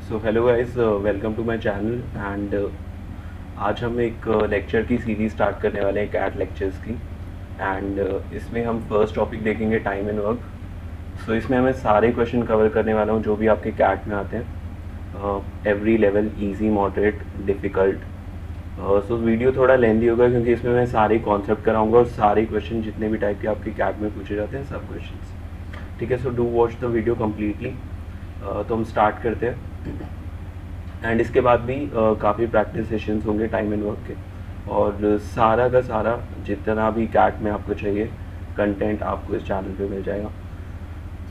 So hello guys, welcome to my channel and आज हम एक लेक्चर की सीरीज स्टार्ट करने वाले हैं कैट लेक्चर्स की। एंड इसमें हम फर्स्ट टॉपिक देखेंगे टाइम एंड वर्क। सो इसमें मैं सारे क्वेश्चन कवर करने वाला हूँ जो भी आपके कैट में आते हैं, every level, easy, moderate, difficult. So video थोड़ा लेंदी होगा क्योंकि इसमें मैं सारे कॉन्सेप्ट कराऊंगा और सारे क्वेश्चन जितने भी टाइप के आपके कैट में पूछे जाते हैं सब क्वेश्चन। ठीक है, so do watch the video completely. तो हम स्टार्ट करते हैं। एंड इसके बाद भी काफ़ी प्रैक्टिस सेशंस होंगे टाइम एंड वर्क के, और सारा का सारा जितना भी कैट में आपको चाहिए कंटेंट आपको इस चैनल पे मिल जाएगा।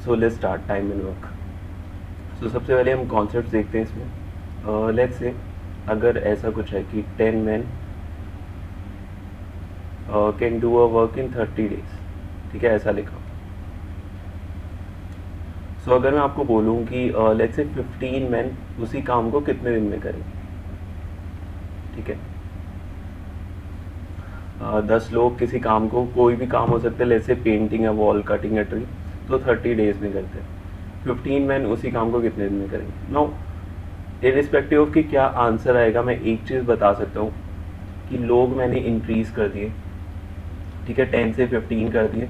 So let's start time and work. So सबसे पहले हम कॉन्सेप्ट देखते हैं इसमें। लेट्स से अगर ऐसा कुछ है कि 10 men can do a work in 30 days। ठीक है, ऐसा लिखा। सो अगर मैं आपको बोलूँ कि लेट्स से 15 men उसी काम को कितने दिन में करेंगे। ठीक है, 10 लोग किसी काम को, कोई भी काम हो सकता है, लेट्स से पेंटिंग या वॉल कटिंग या ट्री, तो 30 days में करते हैं। 15 मैन उसी काम को कितने दिन में करेंगे। नो, इरिस्पेक्टिव ऑफ कि क्या आंसर आएगा, मैं एक चीज़ बता सकता हूँ कि लोग मैंने इंक्रीज़ कर दिए। ठीक है, 10 से 15 कर दिए,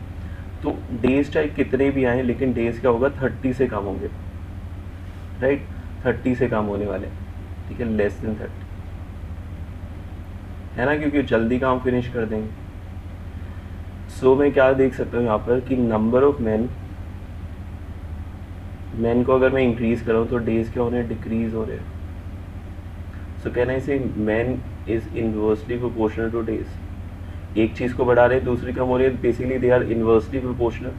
तो डेज चाहे कितने भी आए लेकिन डेज क्या होगा, 30 से कम होंगे। राइट, 30 से कम होने वाले। ठीक है, लेस देन 30 है ना, क्योंकि जल्दी काम फिनिश कर देंगे। सो मैं क्या देख सकता हूँ यहाँ पर कि नंबर ऑफ मैन को अगर मैं इंक्रीज कर रहा हूँ तो डेज क्या हो रहे हैं, डिक्रीज हो रहे हैं। सो कैन आई से man is inversely proportional two days. एक चीज़ को बढ़ा रहे हैं दूसरी कम हो रही है, basically they are inversely proportional.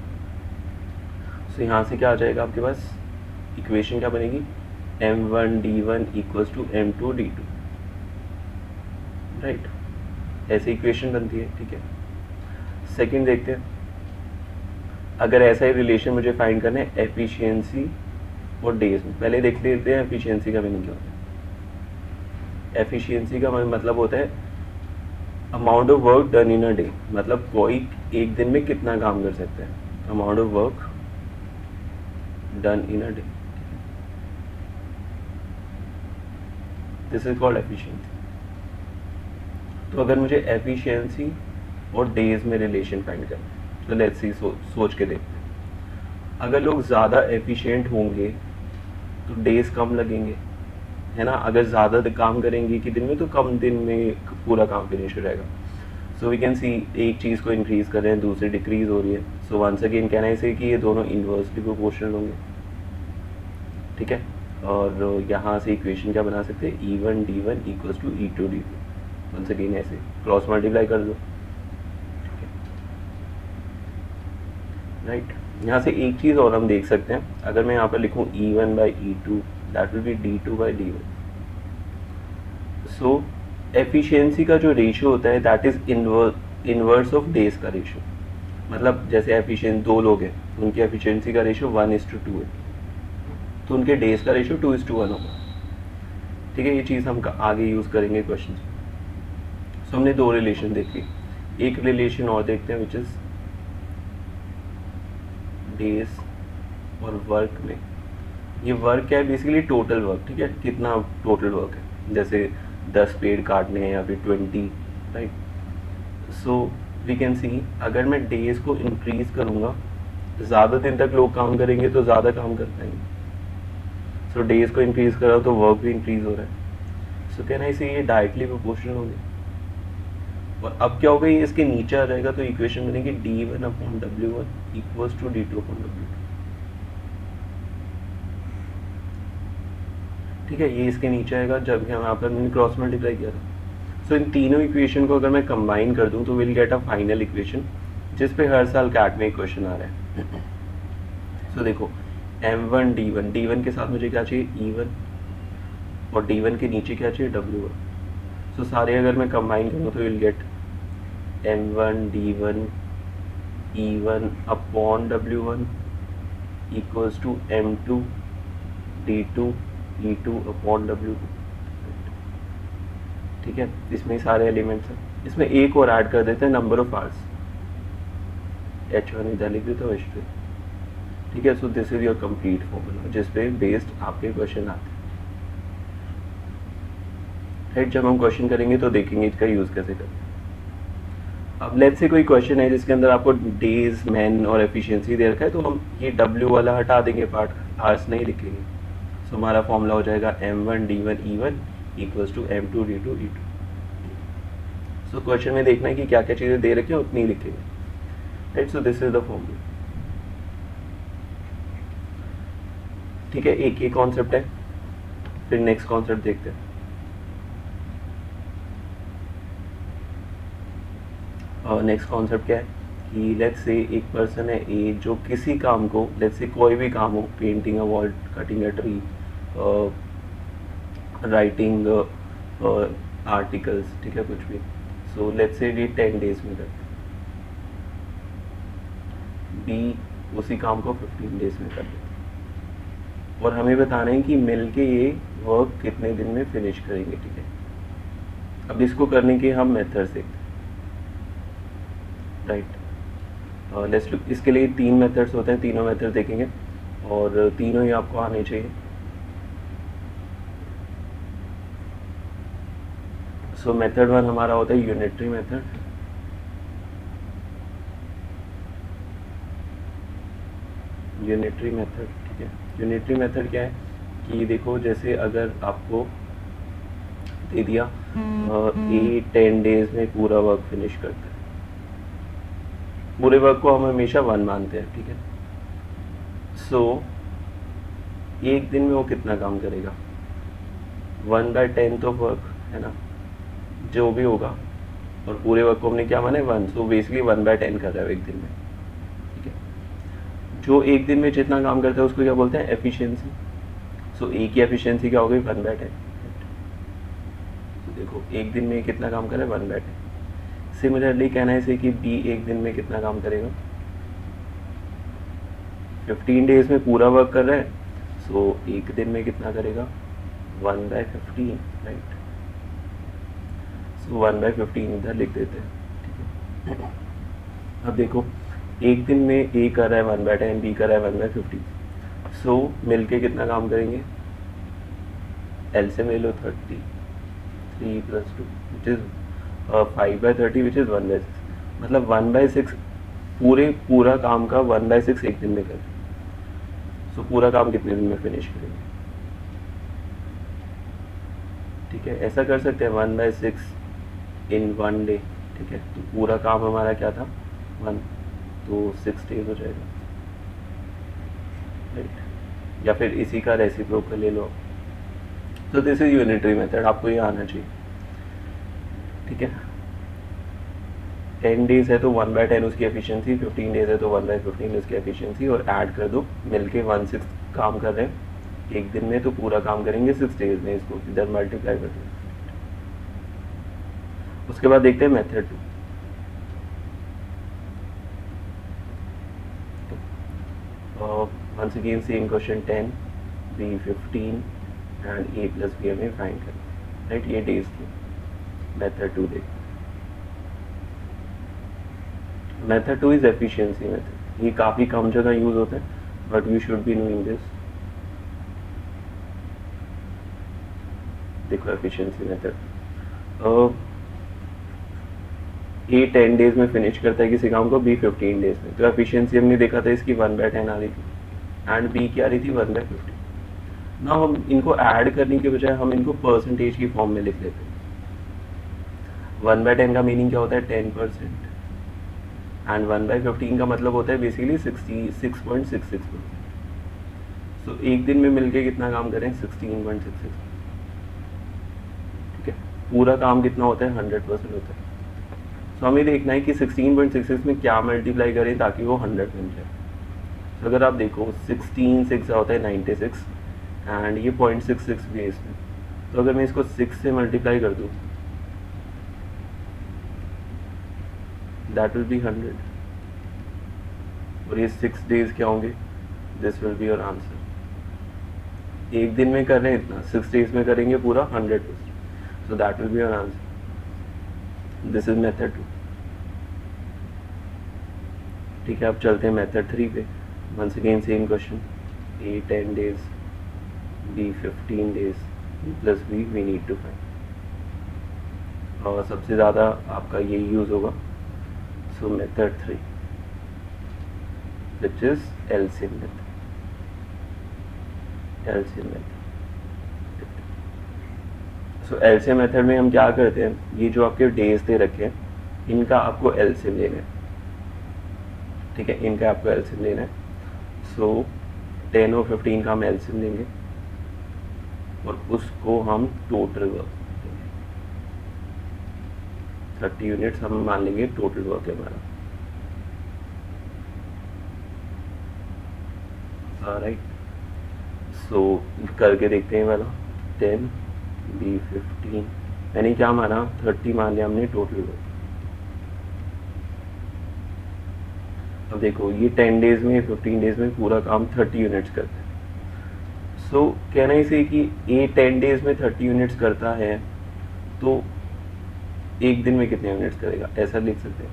So यहाँ से क्या आ जाएगा आपके पास, इक्वेशन क्या बनेगी, m1d1 equals to m2d2। Right, ऐसे इक्वेशन बनती है। ठीक है, सेकंड देखते हैं। अगर ऐसा ही रिलेशन मुझे फाइंड करना है एफिशिएंसी और डेज में, पहले देख लेते हैं एफिशिएंसी का मीनिंग क्या होता है। एफिशिएंसी का मतलब होता है amount of work done in a day, मतलब कोई एक दिन में कितना काम कर सकता है, amount of work done in a day, this is called efficiency. तो अगर मुझे एफिशिएंसी और डेज में रिलेशन फाइंड करना है तो लेट्स सी, सोच के देखते हैं। अगर लोग ज़्यादा एफिशिएंट होंगे तो डेज कम लगेंगे, है ना। अगर ज़्यादा काम करेंगे कि दिन में तो कम दिन में पूरा काम फिनिश हो जाएगा। सो वी कैन सी एक चीज़ को इंक्रीज़ कर रहे हैं, दूसरी डिक्रीज़ हो रही है। सो वंस अगेन कहना है कि ये दोनों इन्वर्सली प्रोपोर्शनल होंगे। ठीक है, और यहाँ से इक्वेशन क्या बना सकते हैं, E1D1 equals to E2D2। Once again ऐसे क्रॉस मल्टीप्लाई कर दो। राइट, यहाँ से एक चीज़ और हम देख सकते हैं, अगर मैं यहाँ पर लिखूँ E1/E2 that will B D2/D1। So efficiency का जो रेशियो होता है that is inverse of days का रेशियो। मतलब जैसे एफिशिएंट दो लोग हैं, उनकी एफिशिएंसी का रेशियो 1:2 है, तो उनके डेज का रेशियो 2:1 होगा। ठीक है, ये चीज़ हम आगे यूज़ करेंगे क्वेश्चन। सो हमने दो रिलेशन देखी, एक रिलेशन और देखते हैं विच इज़ डेज और वर्क में। ये वर्क क्या है, बेसिकली टोटल वर्क। ठीक है, कितना टोटल वर्क है, जैसे 10 पेड़ काटने हैं या फिर 20। Right, so we can see अगर मैं डेज को इंक्रीज करूँगा, ज़्यादा दिन तक लोग काम करेंगे तो ज़्यादा काम कर पाएंगे। सो डेज को इंक्रीज कर रहा हूँ तो वर्क भी इंक्रीज हो रहा है। सो कहना इसे ये डायरेक्टली प्रोपोर्शनल हो गया। और अब क्या होगा, ये इसके नीचे आ जाएगा तो इक्वेशन बनेगी D1/W1 इक्वल्स टू D2/W2। ठीक है, ये इसके नीचे आएगा जब यहाँ पर मैंने क्रॉस मल्टीप्लाई किया था। सो इन तीनों इक्वेशन को अगर मैं कंबाइन कर दूँ तो will get a final equation, जिस पे हर साल कैट में क्वेश्चन आ रहा है। सो देखो M1D1, D1 के साथ मुझे क्या चाहिए, E1, और D1 के नीचे क्या चाहिए, W1। सो सारे अगर मैं कंबाइन करूँ तो will get M1D1 E1/W1 equals to M2D2 E2/W2। ठीक है, इसमें सारे एलिमेंट्स हैं। इसमें एक और ऐड कर देते हैं, नंबर ऑफ आवर्स, H1 इधर लिख देता हूँ, H2। ठीक है, so this is your complete formula जिस पे बेस्ड आपके क्वेश्चन आते हैं। राइट। जब हम क्वेश्चन करेंगे तो देखेंगे इसका यूज़ कैसे करें। अब लेट्स से कोई क्वेश्चन है जिसके अंदर आपको डेज, मैन और एफिशिएंसी दे रखा है, तो हम ये डब्ल्यू वाला हटा देंगे पार्ट, आर्स नहीं लिखेंगे। सो हमारा फॉर्मूला हो जाएगा M1D1E1 equals to M2D2E2। So question में देखना है कि क्या क्या चीज़ें दे रखी हैं उतनी लिखेंगे, right. So this is the formula. ठीक है, एक ये कॉन्सेप्ट है। फिर नेक्स्ट कॉन्सेप्ट देखते हैं। और नेक्स्ट कॉन्सेप्ट क्या है कि लेट्स से एक पर्सन है ए जो किसी काम को, लेट्स से कोई भी काम हो, painting a wall, cutting a tree, writing articles, ठीक है, कुछ भी। सो लेट्स से ये 10 डेज में करते हैं। बी उसी काम को 15 डेज में कर देते हैं, और हमें बताना है कि मिल के ये वर्क कितने दिन में फिनिश करेंगे, ठीक है। अब इसको करने के हम मेथड्स देखते हैं, राइट। लेट्स लुक, इसके लिए 3 मेथड्स होते हैं, तीनों मेथड देखेंगे और तीनों ही आपको आने चाहिए। सो मेथड 1 हमारा होता है यूनिटरी मेथड। यूनिटरी मेथड, ठीक है। यूनिटरी मेथड क्या है कि देखो, जैसे अगर आपको दे दिया ए 10 डेज में पूरा वर्क फिनिश करता है, पूरे वर्क को हम हमेशा 1 मानते हैं, ठीक है। सो एक दिन में वो कितना काम करेगा, 1/10 तो वर्क है ना, जो भी होगा, और पूरे वर्क को हमने क्या माना है 1, सो बेसिकली 1/10 कर रहा है एक दिन में, ठीक है। जो एक दिन में जितना काम करता है उसको क्या बोलते हैं, एफिशिएंसी। सो ए की एफिशिएंसी क्या हो गई, 1/10। तो देखो एक दिन में कितना काम कर रहा है, 1/10। सिमिलरली कहना है इसे कि बी एक दिन में कितना काम करेगा, 15 डेज में पूरा वर्क कर रहा है, सो एक दिन में कितना करेगा, 1/15, राइट। सो 1/15 इधर लिख देते हैं, ठीक है। अब देखो एक दिन में ए कर रहा है 1/10, बी कर रहा है 1/15, सो मिलके कितना काम करेंगे, एल से ले लो 30, 3 + 2 विच इज 5/30 विच इज 1/6, मतलब 1/6 पूरा काम का 1/6 एक दिन में करें। सो पूरा काम कितने दिन में फिनिश करेंगे, ठीक है। ऐसा कर सकते हैं 1/6 इन 1 डे, ठीक है। तो पूरा काम हमारा क्या था 1, तो 6 डेज हो जाएगा, राइट। या फिर इसी का रेसिप्रोकल ले लो। तो दिस इज यूनिटरी मेथड, आपको ये आना चाहिए, ठीक है। 10 डेज है तो 1/10 उसकी एफिशिएंसी, 15 डेज है तो 1/15 उसकी एफिशिएंसी, और ऐड कर दो, मिलके 1/6 काम कर रहे हैं एक दिन में, तो पूरा काम करेंगे 6 डेज में, इसको इधर मल्टीप्लाई कर दो। उसके बाद देखते हैं method 2। Once again same question, 10, B 15 and A + B हमें फाइंड करना, राइट। ये डेज थे। मेथड 2 देखते हैं। Method 2 is efficiency method. ये काफ़ी कम जगह यूज होता है, but you should be knowing this. देखो एफिशिएंसी मेथड, ए 10 डेज में फिनिश करता है किसी काम को, बी 15 डेज में। तो एफिशिएंसी हमने देखा था इसकी 1/10 आ रही थी, एंड बी की आ रही थी 1/15। ना हम इनको ऐड करने के बजाय हम इनको परसेंटेज की फॉर्म में लिख लेते हैं। 1/10 का मीनिंग क्या होता है, 10%, एंड 1/15 का मतलब होता है बेसिकली 66.66%। सो एक दिन में मिलके कितना काम करें, 16.66, ठीक है। पूरा काम कितना होता है, 100% होता है। सो हमें देखना है कि 16.66 में क्या मल्टीप्लाई करें ताकि वो 100 बन जाए। तो अगर आप देखो 16 6 होता है 96, एंड ये 0.66 भी है इसमें, तो अगर मैं इसको 6 से मल्टीप्लाई कर दूँ, दैट विल बी 100, और ये 6 डेज क्या होंगे, this will be your answer. एक दिन में कर रहे हैं इतना, 6 डेज में करेंगे पूरा 100%, so that will be your answer. This is method 2, ठीक है। अब चलते हैं मेथड 3 पे। Once again same question, A 10 days, B 15 days, + B we need to find. और सबसे ज़्यादा आपका यही यूज़ होगा। So method 3 which is LCM method. So LCM method में हम क्या करते हैं, ये जो आपके डेज दे रखे हैं इनका आपको एलसीएम लेना है, ठीक है, इनका आपको एलसीएम लेना है। सो 10 और 15 का हम एलसीएम लेंगे और उसको हम टोटल वर्क देंगे। 30 यूनिट्स हम मान लेंगे टोटल वर्क है हमारा, राइट। सो करके देखते हैं वाला 10 B 15, यानी क्या माना 30 मान लिया हमने टोटल वर्क। अब देखो ये 10 डेज में 15 डेज में पूरा काम 30 यूनिट्स करता है। सो कहना इसे कि ये 10 डेज में 30 यूनिट्स करता है तो एक दिन में कितने यूनिट्स करेगा, ऐसा लिख सकते हैं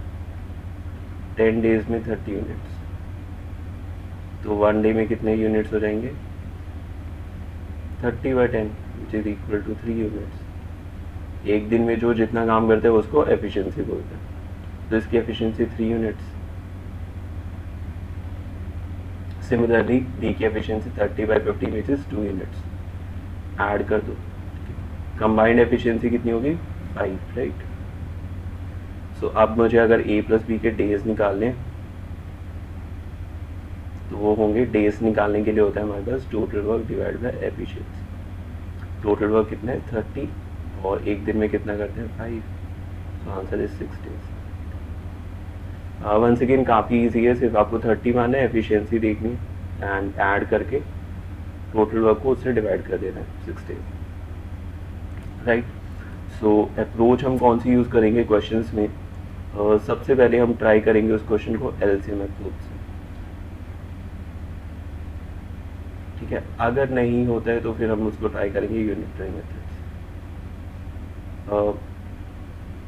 10 डेज में 30 यूनिट्स, तो 1 डे में कितने यूनिट्स हो जाएंगे 30/10 which is equal to 3 units. एक दिन में जो जितना काम करते हैं उसको एफिशिएंसी बोलते हैं, तो इसकी एफिशिएंसी 3 यूनिट्स। सिमिलरली डी की efficiency 30/50 which is 2 units. Add कर दो, कंबाइंड एफिशिएंसी कितनी होगी 5, राइट। सो अब मुझे अगर ए प्लस बी के डेज निकालने तो वो होंगे, डेज निकालने के लिए होता है हमारे पास total work divide by efficiency. Total work कितना है 30 और एक दिन में कितना करते हैं 5, so answer is 6 days. Once again काफ़ी ईजी है, सिर्फ आपको 30 मानना है, एफिशिएंसी देखनी एंड ऐड करके टोटल वर्क को उससे डिवाइड कर देना है 6 डेज, राइट। सो अप्रोच हम कौन सी यूज़ करेंगे क्वेश्चंस में, सबसे पहले हम ट्राई करेंगे उस क्वेश्चन को एलसीएम अप्रोच से, ठीक है। अगर नहीं होता है तो फिर हम उसको ट्राई करेंगे यूनिटरी मेथड।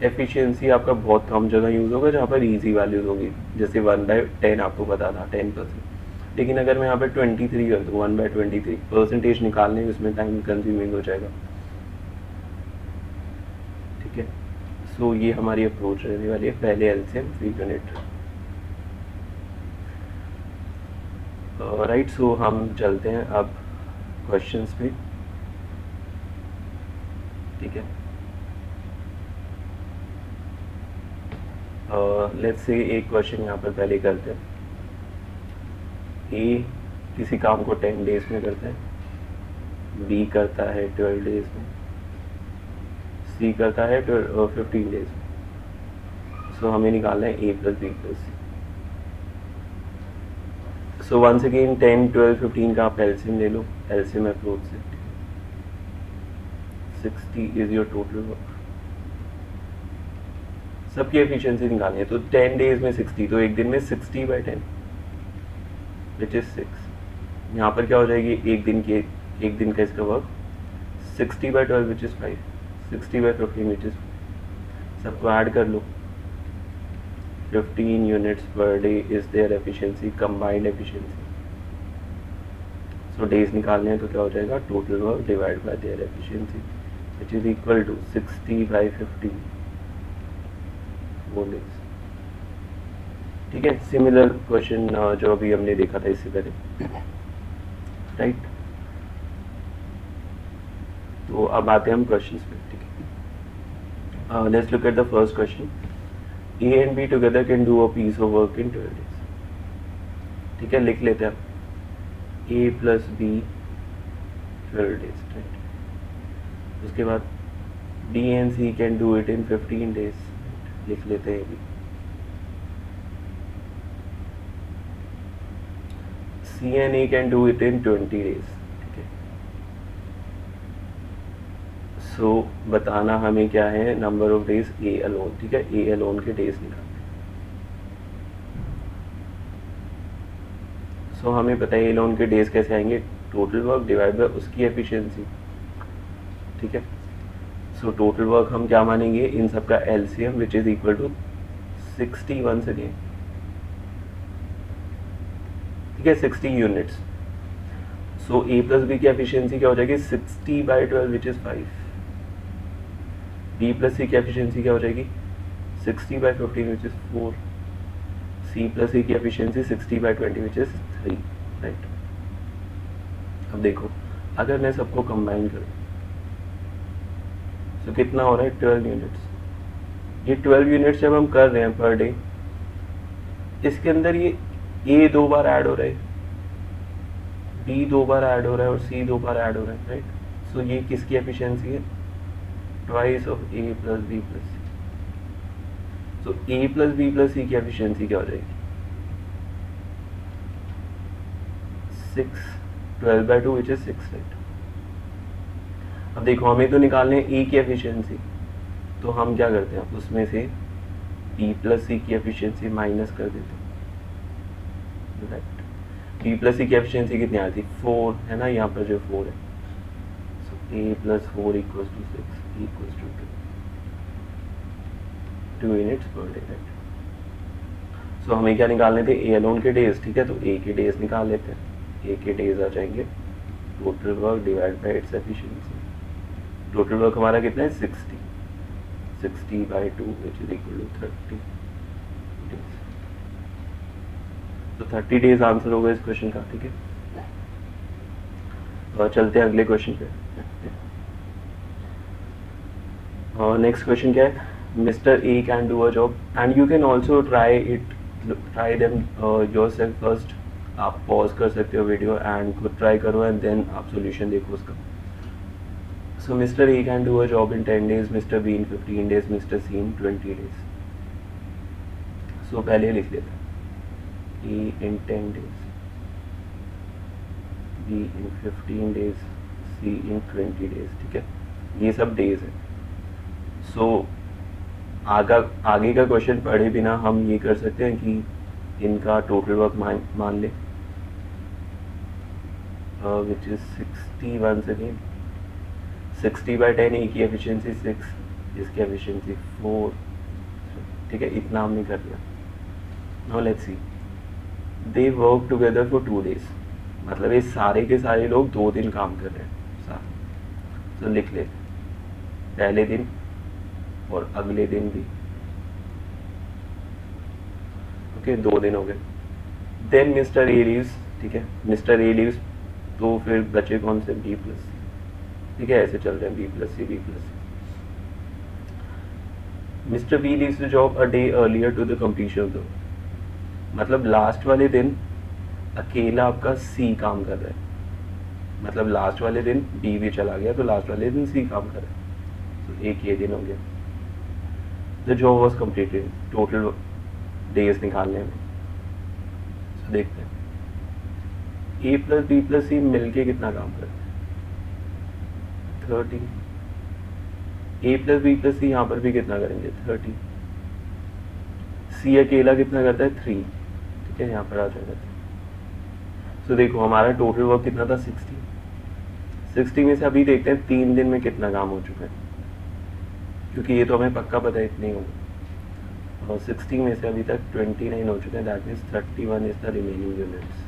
एफिशिएंसी आपका बहुत कम जगह यूज़ होगा जहाँ पर इजी वैल्यूज होगी, जैसे 1/10 आपको पता था 10%, लेकिन अगर मैं यहाँ पर 23 कर दूँ 1/23 परसेंटेज निकालने में उसमें टाइम कंज्यूमिंग हो जाएगा, ठीक है। सो ये हमारी अप्रोच रहने वाली है, पहले एलसीएम फिर यूनिटरी, राइट। सो हम चलते हैं अब क्वेश्चंस पे, ठीक है। लेट्स से एक क्वेश्चन यहाँ पर पहले करते हैं। ए किसी काम को 10 डेज में करता है, बी करता है 12 डेज में, सी करता है 15 डेज में। सो हमें निकालना है A plus B plus C. So once again 10, 12, 15 का आप एलसीएम ले लो, एलसीएम अप्रोच से 60 इज योर टोटल वर्क। सबकी एफिशिएंसी निकालनी है, तो 10 डेज में 60, तो एक दिन में 60/10 विच इज 6। यहाँ पर क्या हो जाएगी एक दिन का इसका work 60/12 which is 5, 60/15 which is, सबको ऐड कर लो, 15 units per day is their efficiency, combined efficiency. So days निकालने हैं तो क्या हो जाएगा total work divide by their efficiency which is equal to 60/15 वो डेज, ठीक है। सिमिलर क्वेश्चन जो अभी हमने देखा था इससे पहले, राइट। तो अब आते हैं हम क्वेश्चंस पे, ठीक है। Let's look at the first question. A and B together can do a piece of work in 12 days, ठीक है। लिख लेते हैं A plus B 12 days, right. उसके बाद B and C can do it in 15 days, लिख लेते हैं भी। C and A can do it in 20 days, ठीक है। सो बताना हमें क्या है number of days A alone, ठीक है। ए अलोन के डेज निकालने। सो हमें पता है ए अलोन के डेज कैसे आएंगे, टोटल वर्क डिवाइड बाय उसकी एफिशिएंसी, ठीक है। सो टोटल वर्क हम क्या मानेंगे इन सब का LCM which is equal to 60 once again, ठीक है, 60 units. So A plus B की एफिशिएंसी क्या हो जाएगी 60/12 which is 5, B plus C की एफिशिएंसी क्या हो जाएगी 60/15 which is 4, C plus C की एफिशिएंसी 60/20 विच इज़ 3, राइट। अब देखो अगर मैं सबको कंबाइन करूँ तो कितना हो रहा है 12 यूनिट्स। ये 12 यूनिट्स जब हम कर रहे हैं पर डे, इसके अंदर ये ए 2 बार ऐड हो रहा है, बी 2 बार ऐड हो रहा है और सी 2 बार ऐड हो रहा है, राइट। सो ये किसकी एफिशिएंसी है twice of A plus B plus C. So A plus B plus C की एफिशिएंसी क्या हो जाएगी 6, 12/2 विच इज 6, राइट। अब देखो हमें तो निकालने हैं ए की एफिशिएंसी, तो हम क्या करते हैं उसमें से बी प्लस सी की एफिशिएंसी माइनस कर देते हैं, राइट। बी प्लस सी की एफिशिएंसी कितनी आ रही थी 4 है ना, यहाँ पर जो 4 है। So A plus 4 equals to 6 equals to 2 units per day, right. So हमें क्या निकालने थे ए अलोन के डेज, ठीक है। तो ए के डेज निकाल लेते हैं। ए के डेज आ जाएंगे total work divide by its efficiency. Total work हमारा कितना है 60/2 which is equal to 30 days. तो 30 डेज आंसर होगा इस क्वेश्चन का, ठीक है। और चलते हैं अगले क्वेश्चन पे। और नेक्स्ट क्वेश्चन क्या है, mister A can do a job and you can also try them yourself first. आप पॉज कर सकते हो वीडियो एंड खुद ट्राई करो एंड देन आप सॉल्यूशन देखो उसका। So Mr. A can do a job in 10 days, Mr. B in 15 days, Mr. C in 20 days. So पहले लिख लेते हैं A in 10 days, B in 15 days, C in 20 days, ठीक है। ये सब डेज है। So आगे का क्वेश्चन पढ़े बिना हम ये कर सकते हैं कि इनका टोटल वर्क मान ले विच इज 60 वंस अगेन 60/10। ए की एफिशिएंसी 6, इसकी एफिशिएंसी 4, ठीक है। इतना हमने कर लिया। Now let's see they work together for 2 days, मतलब ये सारे के सारे लोग 2 दिन काम कर रहे हैं साथ। तो लिख ले पहले दिन और अगले दिन भी, ओके 2 दिन हो गए। देन मिस्टर ए लीव्स, ठीक है। मिस्टर ए लीव्स तो फिर बचे कौन से बी प्लस सी, ठीक है। ऐसे चल रहे हैं B plus C B plus C. Mister B leaves the job a day earlier to the completion of the, मतलब लास्ट वाले दिन अकेला आपका सी काम कर रहा है, मतलब लास्ट वाले दिन बी भी चला गया तो लास्ट वाले दिन सी काम कर रहा है। तो एक ये दिन हो गया। The job was completed, total days निकालने में। तो देखते हैं ए प्लस बी प्लस सी मिलके कितना काम करते हैं 30। ए प्लस बी प्लस सी यहाँ पर भी कितना करेंगे 30। सी अकेला कितना करता है 3, ठीक है। यहाँ पर आ जाएगा। तो देखो हमारा टोटल वर्क कितना था 60 में से अभी देखते हैं 3 दिन में कितना काम हो चुका है, क्योंकि ये तो हमें पक्का पता है इतने होंगे। और 60 में से अभी तक 29 हो चुके हैं, that means 31 is the remaining units.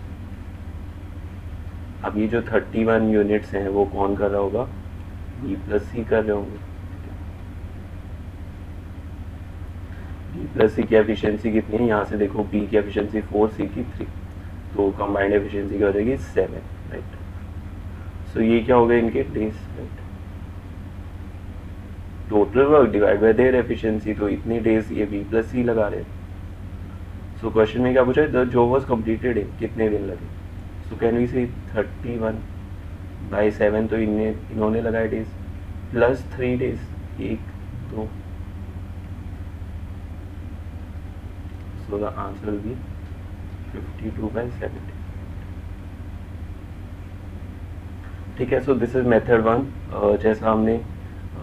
अब ये जो 31 यूनिट्स हैं वो कौन कर रहा होगा बी प्लस सी कर रहे होंगे। बी प्लस सी की एफिशिएंसी कितनी है, यहाँ से देखो बी की एफिशिएंसी 4, सी की 3, तो कंबाइंड एफिशिएंसी क्या हो जाएगी 7, राइट। सो ये क्या हो गए इनके days, right. Total work divide by their efficiency, तो इतने डेज ये बी प्लस सी लगा रहे हैं। सो क्वेश्चन में क्या पूछा है, the job was completed in कितने दिन लगे। सो कैन वी से 31/7, तो इन्होंने लगाए days plus 3 days 1 2। So the answer will be 52/70, ठीक है। So this is method 1। जैसा हमने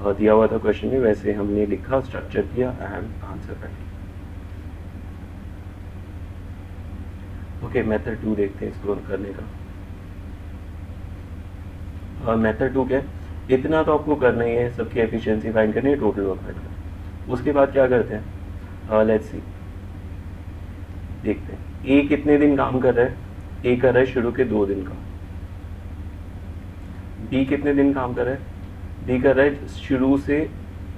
दिया हुआ था क्वेश्चन में वैसे हमने लिखा, स्ट्रक्चर किया एंड आंसर कर दिया। ओके मेथड 2 देखते हैं इसको करने का। मेथड 2 क्या है, इतना तो आपको करना ही है, सबकी एफिशिएंसी फाइंड करनी है, टोटल वर्क फाइंड करना है। उसके बाद क्या करते हैं, लेट्स सी देखते हैं ए कितने दिन काम कर रहा है। ए कर रहा है शुरू के 2 दिन का। बी कितने दिन काम कर रहा है, बी कर रहा है शुरू से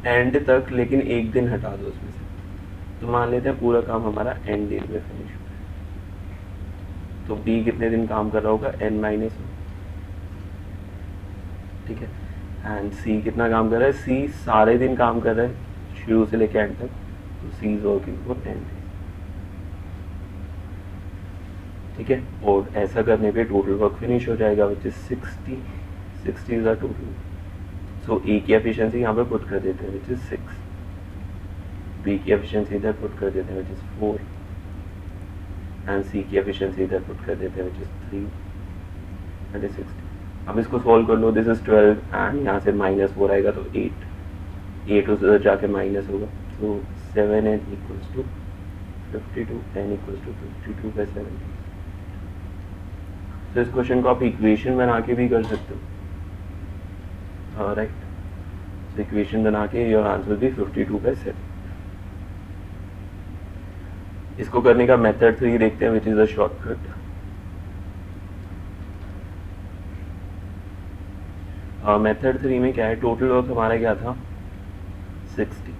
एंड तक, लेकिन एक दिन हटा दो उसमें से। तो मान लेते हैं पूरा काम हमारा एंड डेज में फिनिश हो रहा है, तो बी कितने दिन काम कर रहा होगा, n-1। ठीक है, एंड सी कितना काम कर रहा है, सी सारे दिन काम कर रहा है शुरू से लेकर एंड तक, तो C is working for 10 days. ठीक है, और ऐसा करने पे टोटल वर्क फिनिश हो जाएगा which is 60 is a total. So A की एफिशिएंसी यहाँ पे पुट कर देते हैं विच इज 6, बी की एफिशिएंसी इधर पुट कर देते हैं विच इज 4, एंड सी की एफिशिएंसी इधर पुट कर देते हैं विच इज 3, दैट इज 60। अब इसको सॉल्व कर लो, दिस इज 12 एंड यहाँ से -4 आएगा तो 8 उधर जाके माइनस होगा, तो 7n equals to 52, n equals to 52/70। तो इस क्वेश्चन को आप इक्वेशन बना के भी कर सकते हो, राइट। तो इक्वेशन बना के योर आंसर भी 52/7। इसको करने का मेथड 3 देखते हैं which is a shortcut. Method 3 में क्या है, टोटल वर्क हमारा क्या था 60,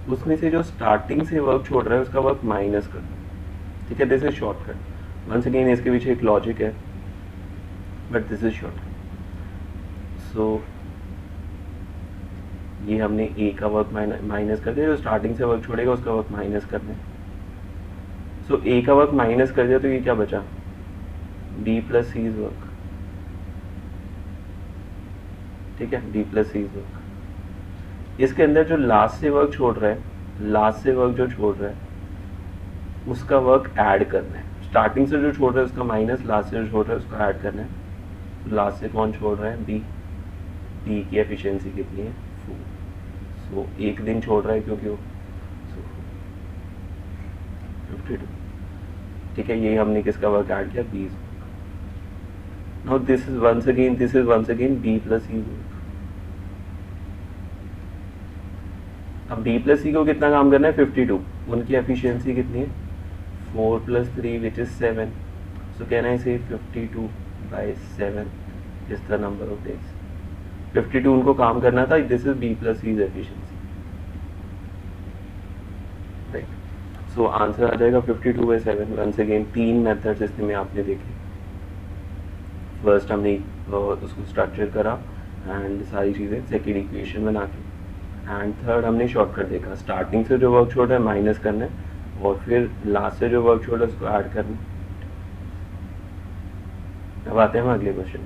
उसमें से जो स्टार्टिंग से वर्क छोड़ रहा है उसका वर्क माइनस कर दो। ठीक है, this is shortcut. Once again इसके पीछे एक लॉजिक है, but this is shortcut. So ये हमने ए का वर्क माइनस कर दिया, जो स्टार्टिंग से वर्क छोड़ेगा उसका वर्क माइनस करना है। सो ए का वर्क माइनस कर दिया तो ये क्या बचा, B plus C is work. ठीक है, B plus C is work. इसके अंदर जो लास्ट से वर्क छोड़ रहा है, लास्ट से वर्क जो छोड़ रहा है उसका वर्क ऐड करना है। स्टार्टिंग से जो छोड़ रहा है उसका माइनस, लास्ट से जो छोड़ रहा है उसका ऐड करना है। तो लास्ट से कौन छोड़ रहा है, बी। बी की एफिशिएंसी कितनी है, 4। सो एक दिन छोड़ रहा है क्योंकि वो 52। ठीक है, ये हमने किसका वर्क ऐड किया, B. Now this is once again B plus C work. अब बी प्लस सी को कितना काम करना है, 52। उनकी एफिशिएंसी कितनी है, 4 + 3 which is 7। So can I say 52/7 is the number of days. 52 उनको काम करना था, this is B plus C's efficiency, right. So answer आ जाएगा 52/7। वंस अगेन 3 मेथड्स इसमें आपने देखे। फर्स्ट हमने उसको स्ट्रक्चर करा एंड सारी चीज़ें, सेकेंड इक्वेशन बना के, एंड थर्ड हमने शॉर्टकट देखा। स्टार्टिंग से जो वर्क छोड़ रहा है माइनस करना है, और फिर लास्ट से जो वर्क छोड़ रहा है उसको ऐड करना है। अब आते हैं हम अगले question.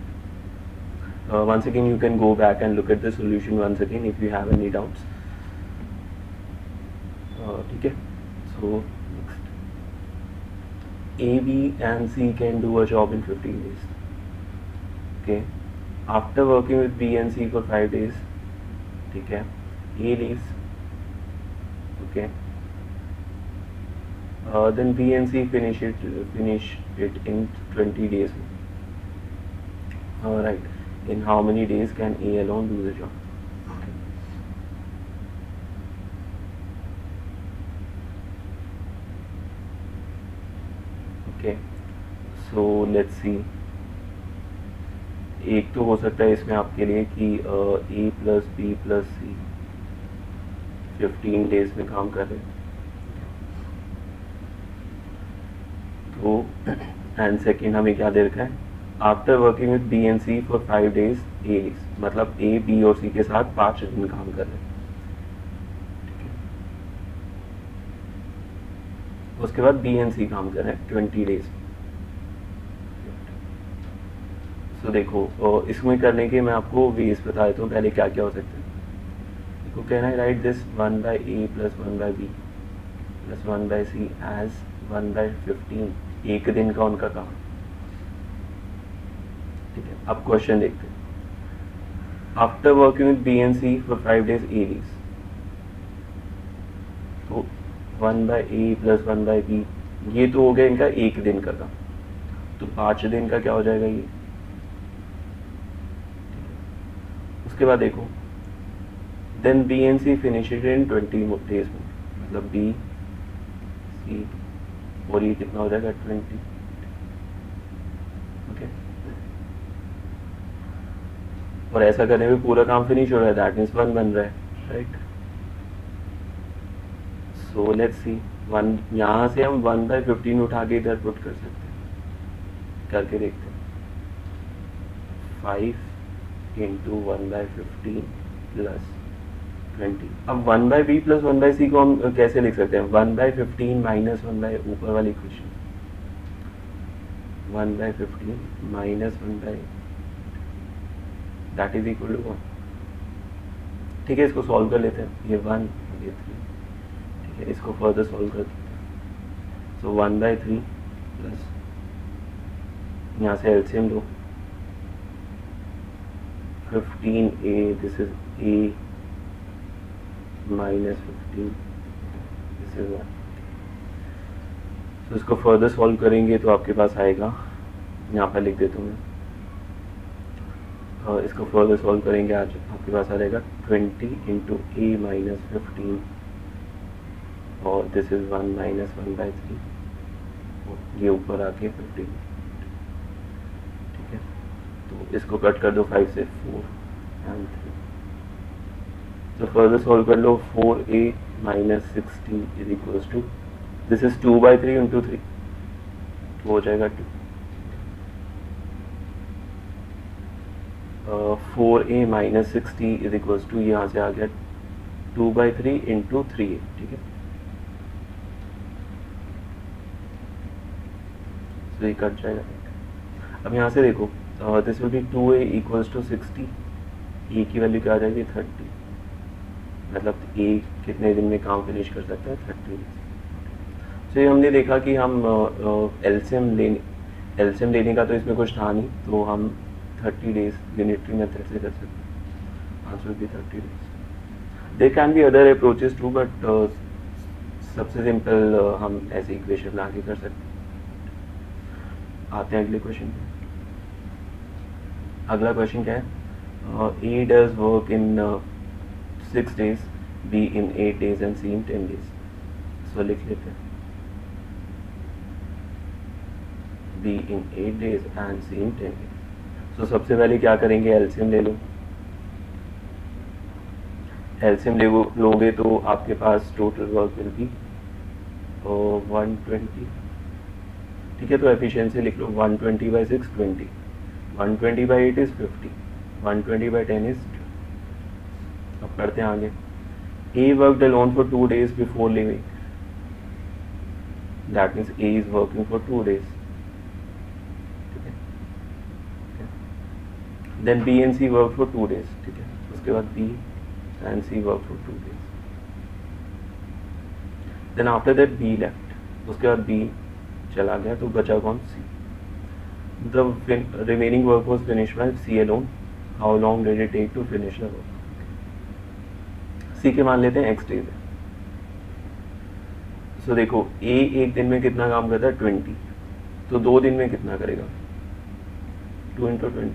Once again you can go back and look at the solution once again if you have any doubts. ठीक है, so next, A, B and C can do a job in 15 days. Okay, after working with B and C for 5 days, ठीक है, A leaves. Okay, then B and C finish it in 20 days. Right. In how many days can A alone do the job? Okay. So let's see. एक तो हो सकता है इसमें आपके लिए कि A + B + C 15 डेज में काम कर रहे हैं, तो एंड सेकेंड हमें क्या दे रखा है, after working with B and C for 5 days A, मतलब A, B और C के साथ 5 दिन काम कर रहे हैं। उसके बाद B and C काम कर रहे हैं 20 डेज। सो देखो, इसमें करने के मैं आपको वेज बता देता हूँ पहले क्या क्या हो सकता है। देखो, can I write this 1/A + 1/B + 1/C as 1/15, एक दिन का उनका काम। ठीक है, अब क्वेश्चन देखते हैं। After working with B and C for 5 days A days, तो 1/A + 1/B ये तो हो गया इनका एक दिन का काम, तो 5 दिन का क्या हो जाएगा ये। उसके बाद देखो, then B and C finish it in 20 days में, मतलब B, C और ये कितना हो जाएगा 20। ओके, और ऐसा करने में पूरा काम फिनिश हो रहा है, दैट मीन्स 1 बन रहा है। Right. So let's C, one यहाँ से हम 1/15 उठा के इधर पुट कर सकते हैं, करके देखते हैं। 5 इंटू 1/15 प्लस 20। अब 1/b प्लस 1/c को हम कैसे लिख सकते हैं? 1/15 माइनस 1 ऊपर वाली equation, 1/15 minus 1 that is equal to 1। ठीक है, इसको सॉल्व कर लेते हैं। ये 1 ये 3, ठीक है, इसको फर्दर सॉल्व कर देते हैं। सो 1/3 प्लस, यहाँ से LCM low, 15a, this is a minus 15, this is 1। तो इसको फर्दर सॉल्व करेंगे तो आपके पास आएगा, यहाँ पर लिख देता हूँ मैं, इसको फर्दर सॉल्व करेंगे आज आपके पास आ जाएगा 20 इंटू ए माइनस 15 और दिस इज 1 माइनस 1/3, ये ऊपर आके 15। ठीक है, तो इसको कट कर दो 5 से, 4 एंड 3। तो फर्दर सॉल्व कर लो, 4a minus 16 is equals to, this is 2/3 into 3, तो हो जाएगा 2। 4a minus 60 is equals to, यहाँ से आ गया 2/3 इंटू 3a। ठीक है, तो ये कट जाएगा। अब यहाँ से देखो, this will be 2a equals to 60, A की वैल्यू क्या आ जाएगी? 30, मतलब ए कितने दिन में काम फिनिश कर सकता है? 30 डेज। तो ये हमने देखा कि हम एलसीएम लेने का तो इसमें कुछ था नहीं, तो हम 30 डेज यूनिटरी मेथड से कर सकते हैं। आंसर भी 30 days. There can be other approaches too, but सबसे सिंपल हम ऐसे इक्वेशन बना के कर सकते हैं। आते हैं अगले क्वेश्चन पे। अगला क्वेश्चन क्या है? A does work in 6 days, B in 8 days and C in 10 days. So लिख लेते हैं, B in 8 days and C in 10 days. So सबसे पहले क्या करेंगे? एलसीएम ले लो। एलसीएम लोगे तो आपके पास टोटल वर्क विल बी 120। ठीक है, तो एफिशिएंसी लिख लो, 120/6 20, 120/8 इज 50, 120/10 इज 2। अब करते हैं आगे। A worked alone for 2 days before leaving. That means A is working for 2 days. ठीक है, then B and C worked for 2 days. ठीक है, उसके बाद B and C worked for 2 days. Then after that B left. उसके बाद B चला गया, तो बचा कौन? C. The remaining work was finished by C alone. How long did it take to finish the work? सी के मान लेते हैं x डेज है। सो देखो, ए एक दिन में कितना काम करता है? 20, तो 2 दिन में कितना करेगा? 2 × 20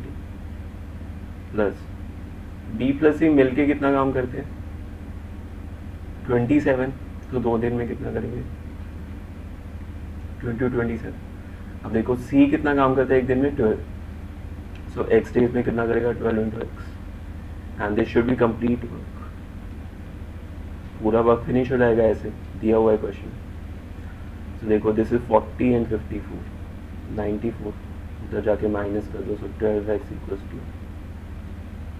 प्लस बी प्लस सी मिलके कितना काम करते हैं? 27, तो 2 दिन में कितना करेंगे? 27। अब देखो सी कितना काम करता है एक दिन में? 12, सो x डेज में कितना करेगा? 12 × x, and this should be complete work. पूरा वर्क फिनिश हो जाएगा ऐसे दिया हुआ है क्वेश्चन। तो देखो, दिस इज 40 एंड 54, 94, इधर जाके माइनस कर दो, so 12x equals to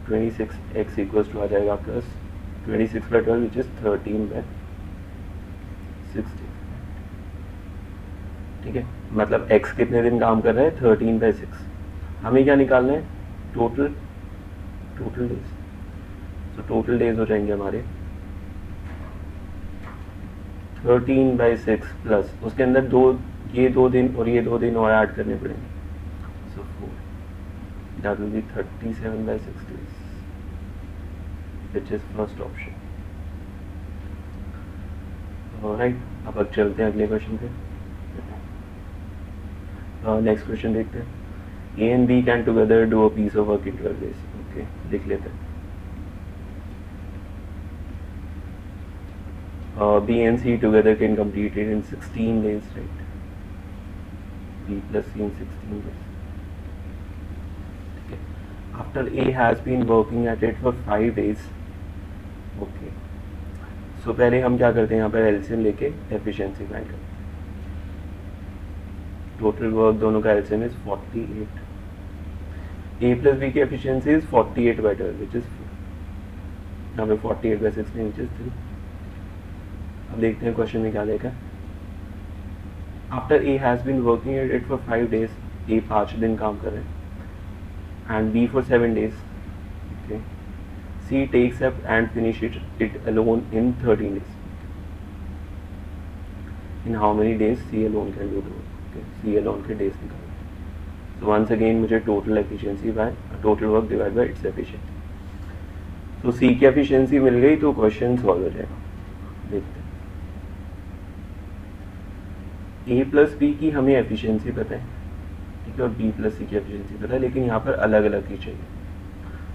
26x equals to आ जाएगा प्लस 26/12 विच इज 13/60। ठीक है, मतलब x कितने दिन काम कर रहा है? 13/6। हमें क्या निकालना है? Total days. तो टोटल डेज हो जाएंगे हमारे 13/6 प्लस उसके अंदर ये 2 दिन और ये 2 दिन और ऐड करने पड़ेंगे, सो 4, that will B 37/6 days, which is first option. Alright, अब चलते हैं अगले क्वेश्चन पे। नेक्स्ट क्वेश्चन देखते हैं। A and B can together do a piece of work in 12 days। Okay, लिख लेते हैं। B and C together can complete it in 16 days, right? B plus C in 16 days. Okay. After A has been working at it for 5 days, okay, सो पहले हम क्या करते हैं, यहाँ पर एलसीएम लेके एफिशिएंसी फाइंड करते हैं। टोटल वर्क दोनों का LCM is 48, A plus B की efficiency is 48 by 12 which is, यहाँ पे 48 बाई 16 विच इज 3। अब देखते हैं क्वेश्चन में क्या देखा है। After A has been working at it for 5 days, A 5 दिन काम कर रहे हैं, and B for 7 days, okay, C takes up and finish it alone in 13 days. In how many days C alone can do the work? Okay, C alone के days निकालना है। So once again मुझे total efficiency by total work divided by its efficiency. तो C की efficiency मिल गई तो question solve हो जाएगा। देखते हैं, A प्लस बी की हमें efficiency पता है, ठीक है, और B प्लस सी की efficiency पता है, लेकिन यहाँ पर अलग अलग ही चाहिए।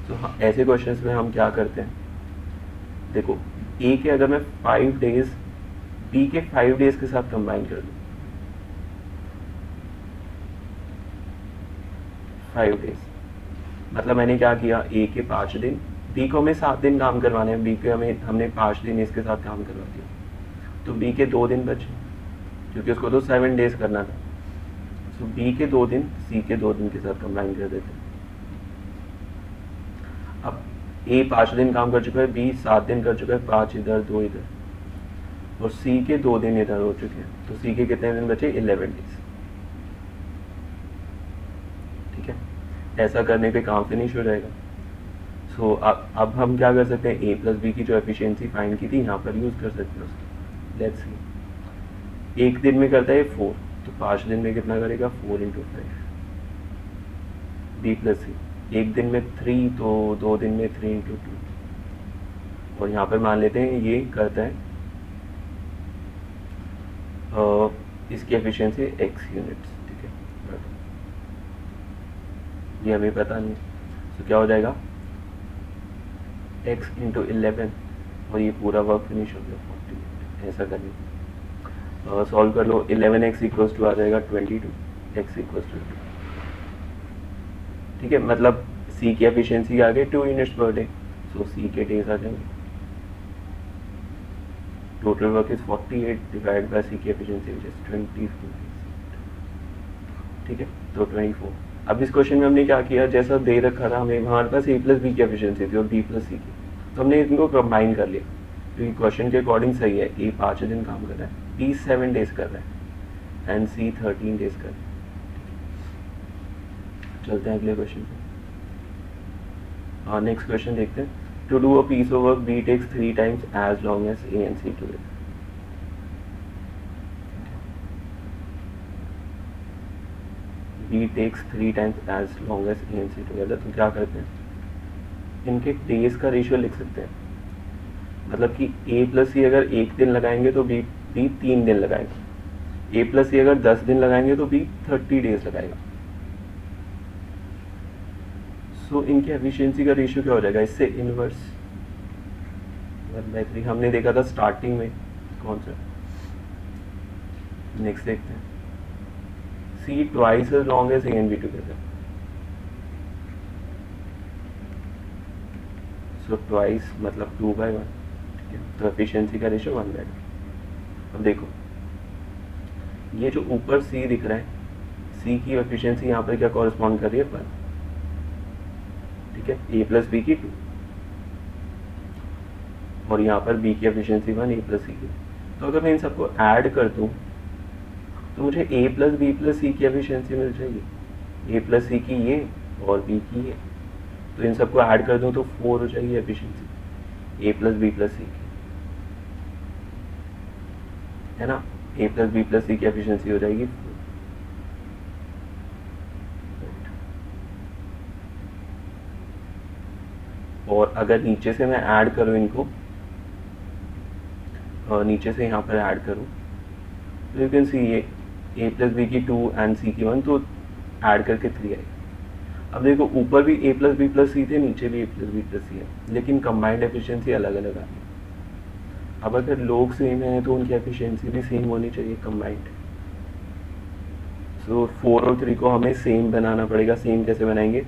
तो ऐसे क्वेश्चंस में हम क्या करते हैं, देखो A के अगर मैं 5 days बी के 5 days के साथ कंबाइन कर दूँ, 5 days मतलब मैंने क्या किया, ए के 5 दिन, बी को हमें 7 दिन काम करवाने हैं, बी के हमने 5 दिन इसके साथ काम करवा दिया, तो बी के 2 दिन बचे, क्योंकि उसको तो 7 days करना था। तो बी के 2 दिन सी के 2 दिन के साथ कंबाइन कर देते हैं। अब ए 5 दिन काम कर चुका है, बी 7 दिन कर चुका है, 5 इधर 2 इधर, और सी के 2 दिन इधर हो चुके हैं, तो सी के कितने दिन बचे, 11 days, ठीक है। ऐसा करने पे काम फिनिश हो जाएगा। सो अब हम क्या कर सकते हैं, ए प्लस बी की जो एफिशिएंसी फाइंड की थी यहाँ पर यूज़ कर सकते हैं उसको। लेट्स सी, एक दिन में करता है 4, तो 5 दिन में कितना करेगा, 4 × 5। बी प्लस सी, एक दिन में 3, तो 2 दिन में 3 × 2, और यहाँ पर मान लेते हैं ये करता है इसकी एफिशिएंसी x यूनिट्स, ठीक है, ये हमें पता नहीं, तो क्या हो जाएगा, x × 11, और ये पूरा वर्क फिनिश हो गया 48। ऐसा करेंगे, सॉल्व कर लो, 11x = आ जाएगा 22, x = 2, ठीक है, मतलब c की एफिशिएंसी आ गई 2 units per day, so c के डेज आ जाएंगे। Total work is 48 divide by C की एफिशिएंसी विच इज 24, ठीक है, तो 24। अब इस क्वेश्चन में हमने क्या किया, जैसा दे रखा था हमें, हमारे पास ए प्लस बी की एफिशिएंसी थी और बी प्लस सी की, तो हमने इनको कंबाइन कर लिया, क्योंकि क्वेश्चन के अकॉर्डिंग सही है, ए 5 दिन काम कर रहा है, बी 7 days कर रहा है, एंड सी 13 days कर रहा है। चलते हैं अगले क्वेश्चन पे। हाँ, नेक्स्ट क्वेश्चन देखते हैं। To do a piece of work B takes 3 times as long as A and C together. B takes 3 times as long as A and C together, तो क्या करते हैं, इनके डेज का रेशियो लिख सकते हैं, मतलब कि A प्लस सी अगर 1 दिन लगाएंगे तो B 3 दिन लगाएगा, A प्लस सी अगर 10 दिन लगाएंगे तो B 30 days लगाएगा। सो इनकी एफिशिएंसी का रेशियो क्या हो जाएगा, इससे इनवर्स 1/3 हमने देखा था स्टार्टिंग में, कौन सा, नेक्स्ट देखते हैं, C twice as long as A and B together, so twice मतलब 2/1, ठीक है, तो एफिशिएंसी का रेशियो 1/2। अब देखो ये जो ऊपर C दिख रहा है, C की एफिशिएंसी यहाँ पर क्या कॉरेस्पॉन्ड कर रही है, 1, ठीक है, A प्लस बी की 2, और यहाँ पर B की एफिशिएंसी 1 A प्लस सी की। तो अगर मैं इन सबको ऐड कर दूँ तो मुझे A plus B plus C की एफिशिएंसी मिल जाएगी, A प्लस सी की ये और B की ये, तो इन सबको ऐड कर दूँ तो 4 हो जाएगी efficiency A plus B plus C की, है ना, A plus B plus C की एफिशिएंसी हो जाएगी 4। और अगर नीचे से मैं ऐड करूँ इनको, नीचे से यहाँ पर ऐड करूँ तो यू कैन सी ये A प्लस बी की 2 एंड C की 1, तो ऐड करके 3 आएगी। अब देखो ऊपर भी A प्लस बी प्लस सी थे, नीचे भी A प्लस बी प्लस सी है, लेकिन कंबाइंड एफिशिएंसी अलग अलग आ रही है। अब अगर लोग सेम हैं तो उनकी एफिशिएंसी भी सेम होनी चाहिए कंबाइंड। सो 4 और 3 को हमें सेम बनाना पड़ेगा। सेम कैसे बनाएंगे,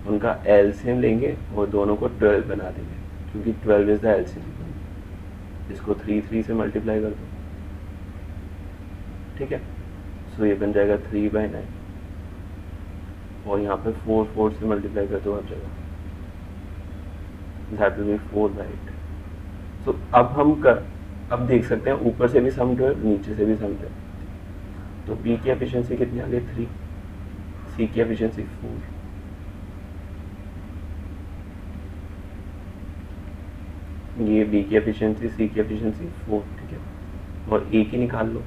उनका एलसीएम लेंगे और दोनों को 12 बना देंगे, क्योंकि 12 इज द एलसीएम। इसको 3 से मल्टीप्लाई कर दो, ठीक है। सो ये बन जाएगा 3/9, और यहाँ पे 4 से मल्टीप्लाई कर दो हर जगह, दैट विल बी 4/8। सो अब देख सकते हैं ऊपर से भी सम 12, नीचे से भी सम 12। तो बी की एफिशिएंसी कितनी आ गई 3, सी की एफिशिएंसी 4। ये बी की एफिशिएंसी, सी की एफिशिएंसी 4, ठीक है। और ए की निकाल लो।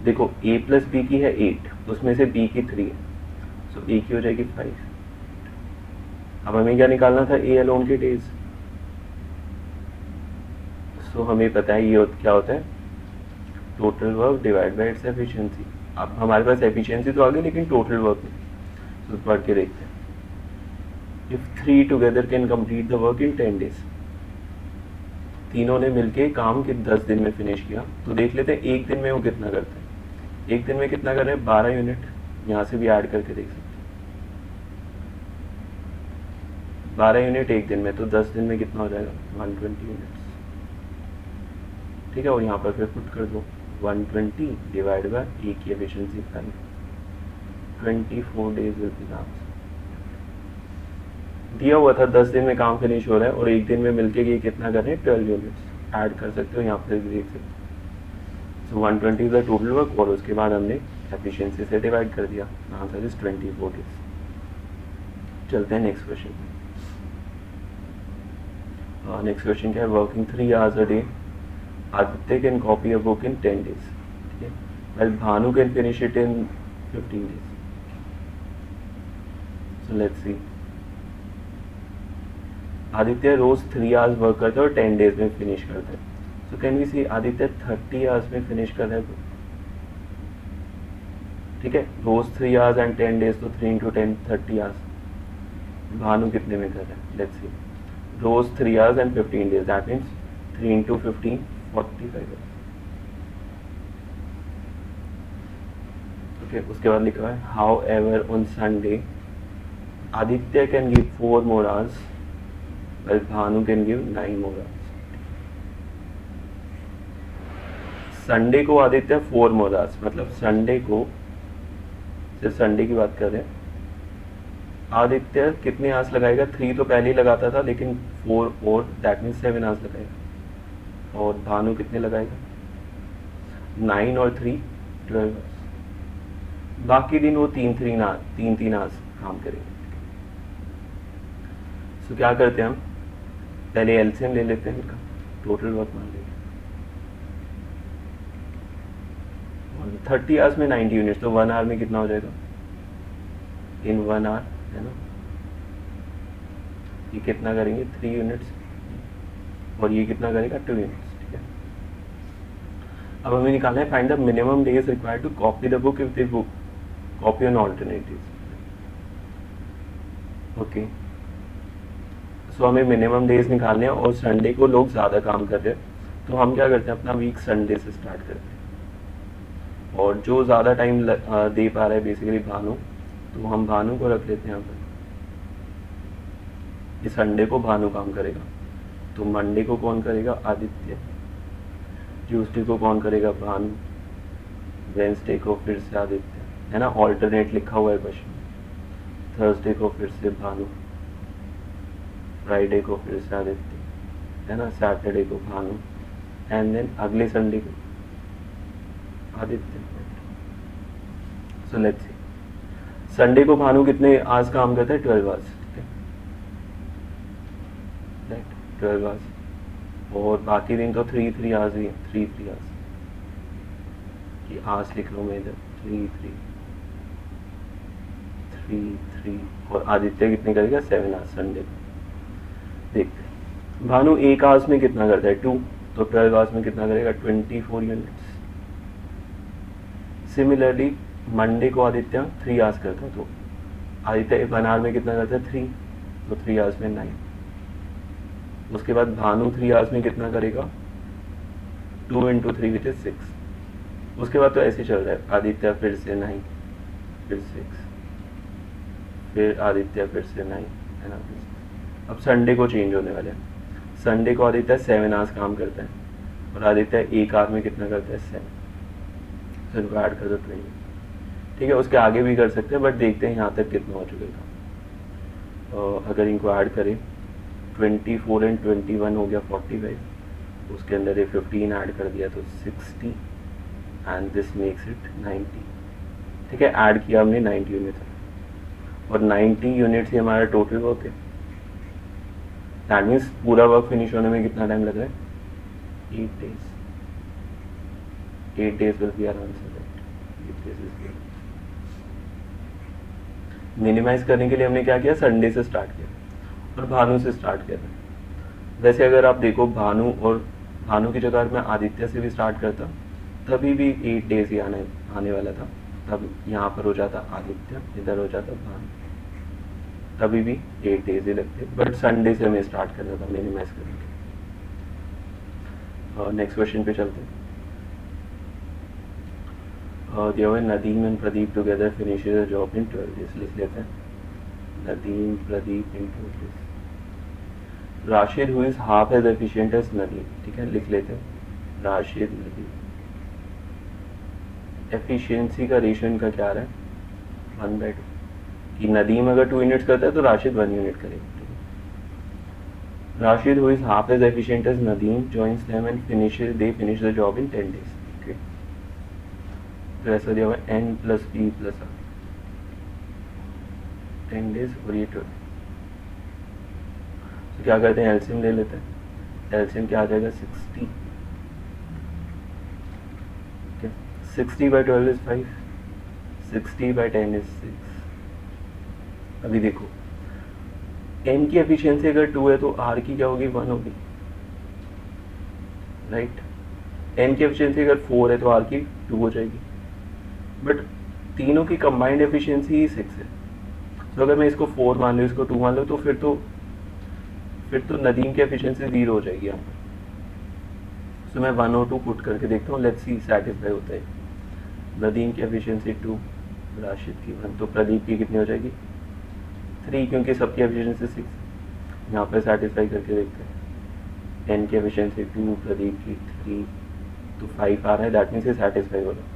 देखो ए प्लस बी की है 8, उसमें से बी की 3 है, सो ए की हो जाएगी 5। अब हमें क्या निकालना था, ए अलोन के डेज। सो हमें पता है ये क्या होता है, total work divide bye its efficiency. अब हमारे पास एफिशिएंसी तो आ गई, लेकिन टोटल वर्क नहीं। तो पढ़ के देखते हैं। If 3 together can complete the work in 10 days, तीनों ने मिलके काम के 10 दिन में फिनिश किया, तो देख लेते हैं एक दिन में वो कितना करते हैं। एक दिन में कितना कर रहे हैं, 12 यूनिट। यहाँ से भी ऐड करके देख सकते हैं, 12 यूनिट एक दिन में, तो 10 दिन में कितना हो जाएगा, 120 यूनिट्स, ठीक है। और यहाँ पर फिर पुट कर दो 120 डिवाइड बाय ए की efficiency 5, 24 days will B answer. दिया हुआ था 10 दिन में काम फिनिश हो रहा है, और एक दिन में मिलके ये कितना कर रहे हैं, 12 यूनिट्स। ऐड कर सकते हो, यहाँ पर भी देख सकते हो। सो 120 इज द टोटल वर्क, और उसके बाद हमने एफिशिएंसी से डिवाइड कर दिया, आंसर इज 24 डेज। चलते हैं नेक्स्ट क्वेश्चन। नेक्स्ट क्वेश्चन क्या है, working 3 hours a day, Aditya can copy a book in 10 days, ठीक है, well Bhanu can finish it in 15 days. So let's see. Aditya रोज 3 आवर्स वर्क करता है और 10 डेज में फिनिश करता है। So can we see Aditya 30 hours में फिनिश कर रहा है, ठीक है। रोज 3 आवर्स एंड 10 डेज, तो 3 into 10 30 आवर्स। भानु कितने में कर रहा है, लेट्स सी। रोज 3 hours and 15 days, that means 3 into 15 45 hours, okay. उसके बाद लिखा है however on Sunday Aditya can give 4 more hours, well Bhanu can give 9 more hours। Sunday को आदित्य 4 more hours, मतलब संडे को, सिर्फ संडे की बात कर रहे हैं, आदित्य कितने आवर्स लगाएगा, 3 तो पहले ही लगाता था, लेकिन 4 और दैट मीन्स 7 आवर्स लगाएगा। और भानु कितने लगाएगा, 9 और 3 12 आवर्स। बाकी दिन वो 3 आवर्स काम करेंगे। सो क्या करते हैं हम, पहले एलसीएम ले लेते हैं इनका, टोटल वर्क मान लेंगे। 30 आवर्स में 90 यूनिट्स, तो 1 आवर में कितना हो जाएगा, इन 1 आवर, है ना। ये कितना करेंगे, 3 यूनिट्स, और ये कितना करेगा, 2 यूनिट्स, ठीक है। अब हमें निकालना है find the minimum days required to copy the book if the book copy on alternatives, okay. So हमें मिनिमम डेज निकालने हैं, और संडे को लोग ज़्यादा काम कर रहे हैं, तो हम क्या करते हैं, अपना वीक संडे से स्टार्ट करते हैं। और जो ज़्यादा टाइम दे पा रहा है बेसिकली भानु, तो हम भानु को रख लेते हैं यहाँ पर। इस संडे को भानु काम करेगा, तो मंडे को कौन करेगा, आदित्य। ट्यूसडे को कौन करेगा, भानु। वेंसडे को फिर से आदित्य, है ना, ऑल्टरनेट लिखा हुआ है क्वेश्चन। थर्सडे को फिर से भानु, फ्राइडे को फिर से आदित्य, है ना, सैटरडे को भानु, एंड देन अगले संडे को आदित्य। सो लेट्स सी, संडे को भानु कितने आवर्स काम करता है, 12 आवर्स, ठीक है, राइट, 12 आवर्स। और बाकी दिन तो 3 आवर्स ही है, 3 आवर्स की आवर्स लिख लो मैं इधर, 3 और आदित्य कितने करेगा, 7 आवर्स संडे को। देखते हैं भानु 1 आवर्स में कितना करता है, 2, तो 12 आवर्स में कितना करेगा, 24 यूनिट्स। सिमिलरली मंडे को आदित्य 3 आवर्स करता है, तो आदित्य 1 आवर में कितना करता है, 3, तो 3 आवर्स में 9। उसके बाद भानु 3 आवर्स में कितना करेगा, 2 into 3 विच इज 6। उसके बाद तो ऐसे चल रहा है, आदित्य फिर से 9, फिर 6, फिर आदित्य फिर से 9, है ना। अब संडे को चेंज होने वाले हैं। संडे को आदित्य 7 आवर्स काम करता है और आदित्य एक आवर में कितना करता है 7, तो इनको ऐड कर दो 20। ठीक है, उसके आगे भी कर सकते हैं बट देखते हैं यहाँ तक कितना हो चुकेगा। अगर इनको ऐड करें 24 एंड 21 हो गया 45, उसके अंदर ये 15 ऐड कर दिया तो 60 एंड दिस मेक्स इट 90। ठीक है, ऐड किया हमने 90 यूनिट्स और 90 यूनिट्स ही हमारा टोटल वर्क है। दैट मीन्स पूरा वर्क फिनिश होने में कितना टाइम लग रहा है 8 days। 8 days will be our answer, right. 8 days is good. Minimize करने के लिए हमने क्या किया, संडे से स्टार्ट किया और भानु से स्टार्ट किया था। वैसे अगर आप देखो भानु की जगह मैं आदित्य से भी स्टार्ट करता तभी भी 8 days ही आने वाला था। तब यहाँ पर हो जाता आदित्य, इधर हो जाता भानु, तभी भी 8 days ही लगते, बट संडे से हमें स्टार्ट करना था मिनिमाइज करने के। नेक्स्ट क्वेश्चन पे चलते हैं। Nadeem and Pradeep together finishes the job in 12 days। लिख लेते हैं Nadeem Pradeep in 12 days। Rashid who is half as efficient as Nadeem. ठीक है, लिख लेते हैं राशिद नदीम। एफिशिएंसी का रेशियो इनका क्या आ रहा है 1/2, कि नदीम अगर 2 यूनिट्स करता है तो राशिद 1 यूनिट करेगा। Rashid who is half as efficient as Nadeem joins them and they finish the job in 10 days। Okay, तो ऐसा दिया हुआ n + p + r 10 days और ये 12। तो क्या करते हैं, एलसीएम ले लेते हैं। एलसीएम क्या आ जाएगा 60। 60/12 इज 5, 60/10 इज 6। अभी देखो n की एफिशिएंसी अगर 2 है तो r की क्या होगी 1 होगी, राइट। n की एफिशिएंसी अगर 4 है तो r की 2 हो जाएगी, बट तीनों की कंबाइंड एफिशिएंसी ही 6 है। तो अगर मैं इसको 4 मान लूँ, इसको 2 मान लूँ, तो फिर तो नदीम की एफिशिएंसी 0 हो जाएगी यहाँ पर। तो मैं 1 और 2 पुट करके देखता हूँ, लेट्स सी सेटिस्फाई होता है। नदीम की एफिशिएंसी 2, राशिद की 1, तो प्रदीप की कितनी हो जाएगी 3, क्योंकि सबकी एफिशिएंसी 6 है। यहाँ पे सेटिस्फाई करके देखते हैं। n की एफिशिएंसी 2, प्रदीप की 3, तो 5 आ रहा है, दैट मीन्स ये सेटिस्फाई हो रहा है।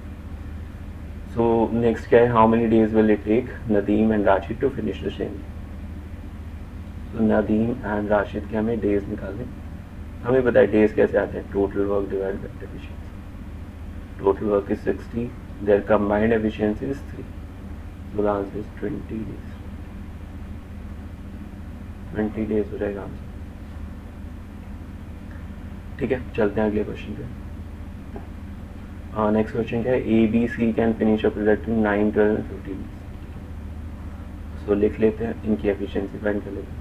सो नेक्स्ट क्या है, how many days will it take Nadeem and Rashid to finish the same. तो नदीम एंड राशिद के हमें डेज निकालने, हमें पता है डेज कैसे आते हैं, total work divide by efficiency. Total work is 60, their combined efficiency is 3, so the answer is 20 days। 20 days हो जाएगा आंसर। ठीक है, चलते हैं अगले क्वेश्चन पे। नेक्स्ट क्वेश्चन क्या है, A B C can finish a product in 9, 12 and 15 days। So लिख लेते हैं, इनकी एफिशिएंसी फाइंड कर लेते हैं।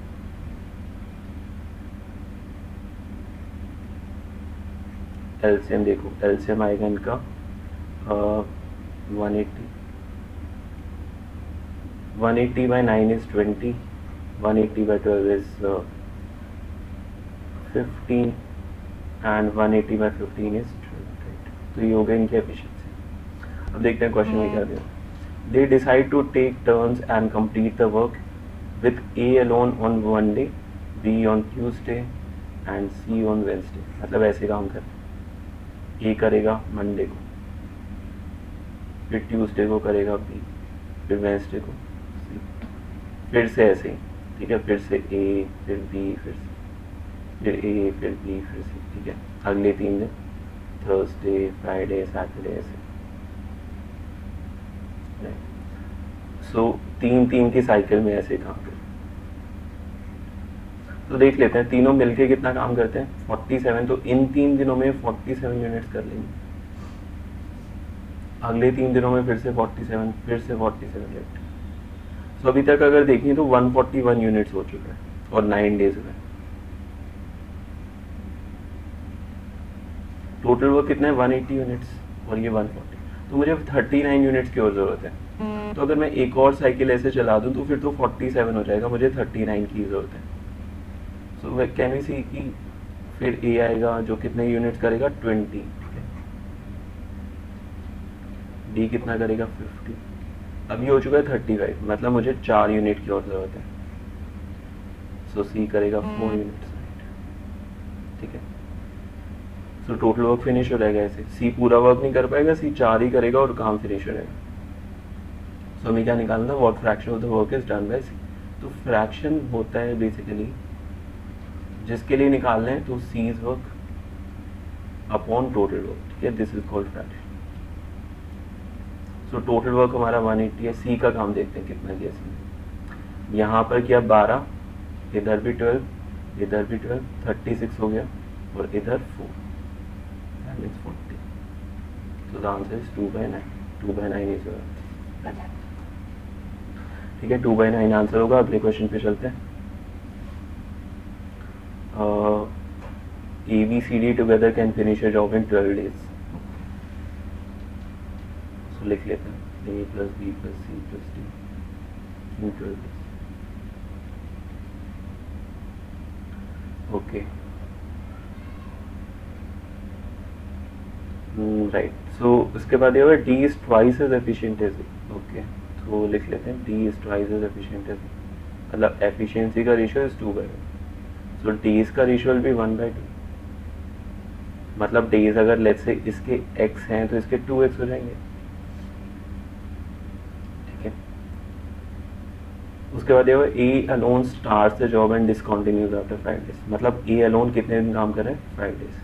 एलसीएम देखो, एलसीएम आएगा इनका 180। 180/9 is 20, 180/12 is 15 and 180/15 is 12, right. तो ये हो गया इनकी एफिशिएंसी। अब देखते हैं क्वेश्चन में क्या दिया। They decide to take turns and complete the work with A alone on one day, B on Tuesday and C on Wednesday. मतलब ऐसे काम कर, ए करेगा मंडे को, फिर ट्यूसडे को करेगा बी, फिर वेंसडे को सी, फिर से ऐसे ही। ठीक है, फिर से ए, फिर बी, फिर ए, फिर बी, फिर सी। ठीक है, अगले 3 दिन थर्सडे, फ्राइडे, सैटरडे ऐसे। सो 3 की साइकिल में ऐसे काम कर। तो देख लेते हैं तीनों मिलके कितना काम करते हैं 47। तो इन 3 दिनों में 47 यूनिट्स कर लेंगे, अगले 3 दिनों में फिर से 47, फिर से 47, राइट। सो अभी तक अगर देखें तो 141 यूनिट्स हो चुका है और 9 डेज में। टोटल वर्क कितना है 180 यूनिट्स और ये 140, तो मुझे 39 यूनिट्स की और ज़रूरत है। तो अगर मैं एक और साइकिल ऐसे चला दूं तो फिर तो 47 हो जाएगा, मुझे 39 की ज़रूरत है। सो कैन वी सी कि फिर ए आएगा जो कितने यूनिट्स करेगा 20, डी कितना करेगा 50, अभी हो चुका है 35, मतलब मुझे 4 यूनिट की और ज़रूरत है। सो सी करेगा 4 यूनिट्स, ठीक है। सो टोटल वर्क फिनिश हो जाएगा ऐसे, सी पूरा वर्क नहीं कर पाएगा, सी 4 ही करेगा और काम फिनिश हो जाएगा। सो हमें क्या निकालना था, what fraction of the work is done by C. तो फ्रैक्शन होता है बेसिकली जिसके लिए निकालना है, तो C is work upon total work, ठीक है, this is called fraction. So total work हमारा 180 है, सी का काम देखते हैं कितना किया सी ने। यहाँ पर किया 12, इधर भी 12, इधर भी 12, 36 हो गया, और इधर 4, that means 40. So the answer is 2/9. 2/9 is your answer. ठीक है, 2/9 आंसर होगा। अगले क्वेश्चन पे चलते हैं। ABCD together can finish a job in 12 days. So लिख लेते हैं A plus B plus C plus D in 12 days. Okay. Right. So उसके बाद ये होगा D is twice as efficient as A. Okay. तो लिख लेते हैं D is twice as efficient as A. मतलब efficiency का रेशियो is 2/1. So days का रेशियो will be 1/2. मतलब days अगर let's say इसके x हैं तो इसके 2x हो जाएंगे, ठीक है। उसके बाद ये होगा A alone starts the job and discontinues after 5 days. मतलब A alone कितने दिन काम कर रहे हैं, 5 days।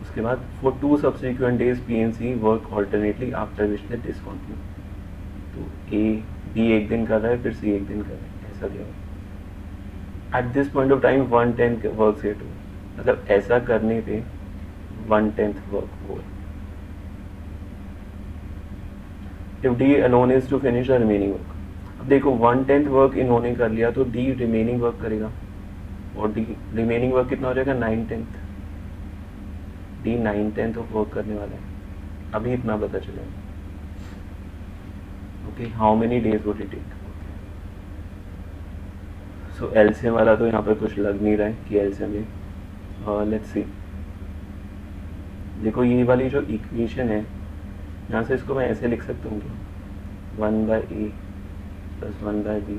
उसके बाद for 2 subsequent days B and C work alternately after which they discontinue. तो B एक दिन कर रहा है, फिर C एक दिन कर रहा है, ऐसा दिया हुआ। At this point of time 1/10 work set हुआ, मतलब ऐसा करने पे 1/10 वर्क हुआ। If D alone is to finish the remaining work. अब देखो 1/10 वर्क इन्होंने कर लिया तो D रिमेनिंग वर्क करेगा, और D रिमेनिंग वर्क कितना हो जाएगा, 9/10। D 9/10 ऑफ वर्क करने वाला है, अभी इतना पता चलेगा। Okay, how many days would it take. So LCM वाला तो यहाँ पर कुछ लग नहीं रहा है कि एलसीएम है। लेट्स सी, देखो ये वाली जो इक्वेशन है, यहाँ से इसको मैं ऐसे लिख सकता हूँ, 1/A plus 1/B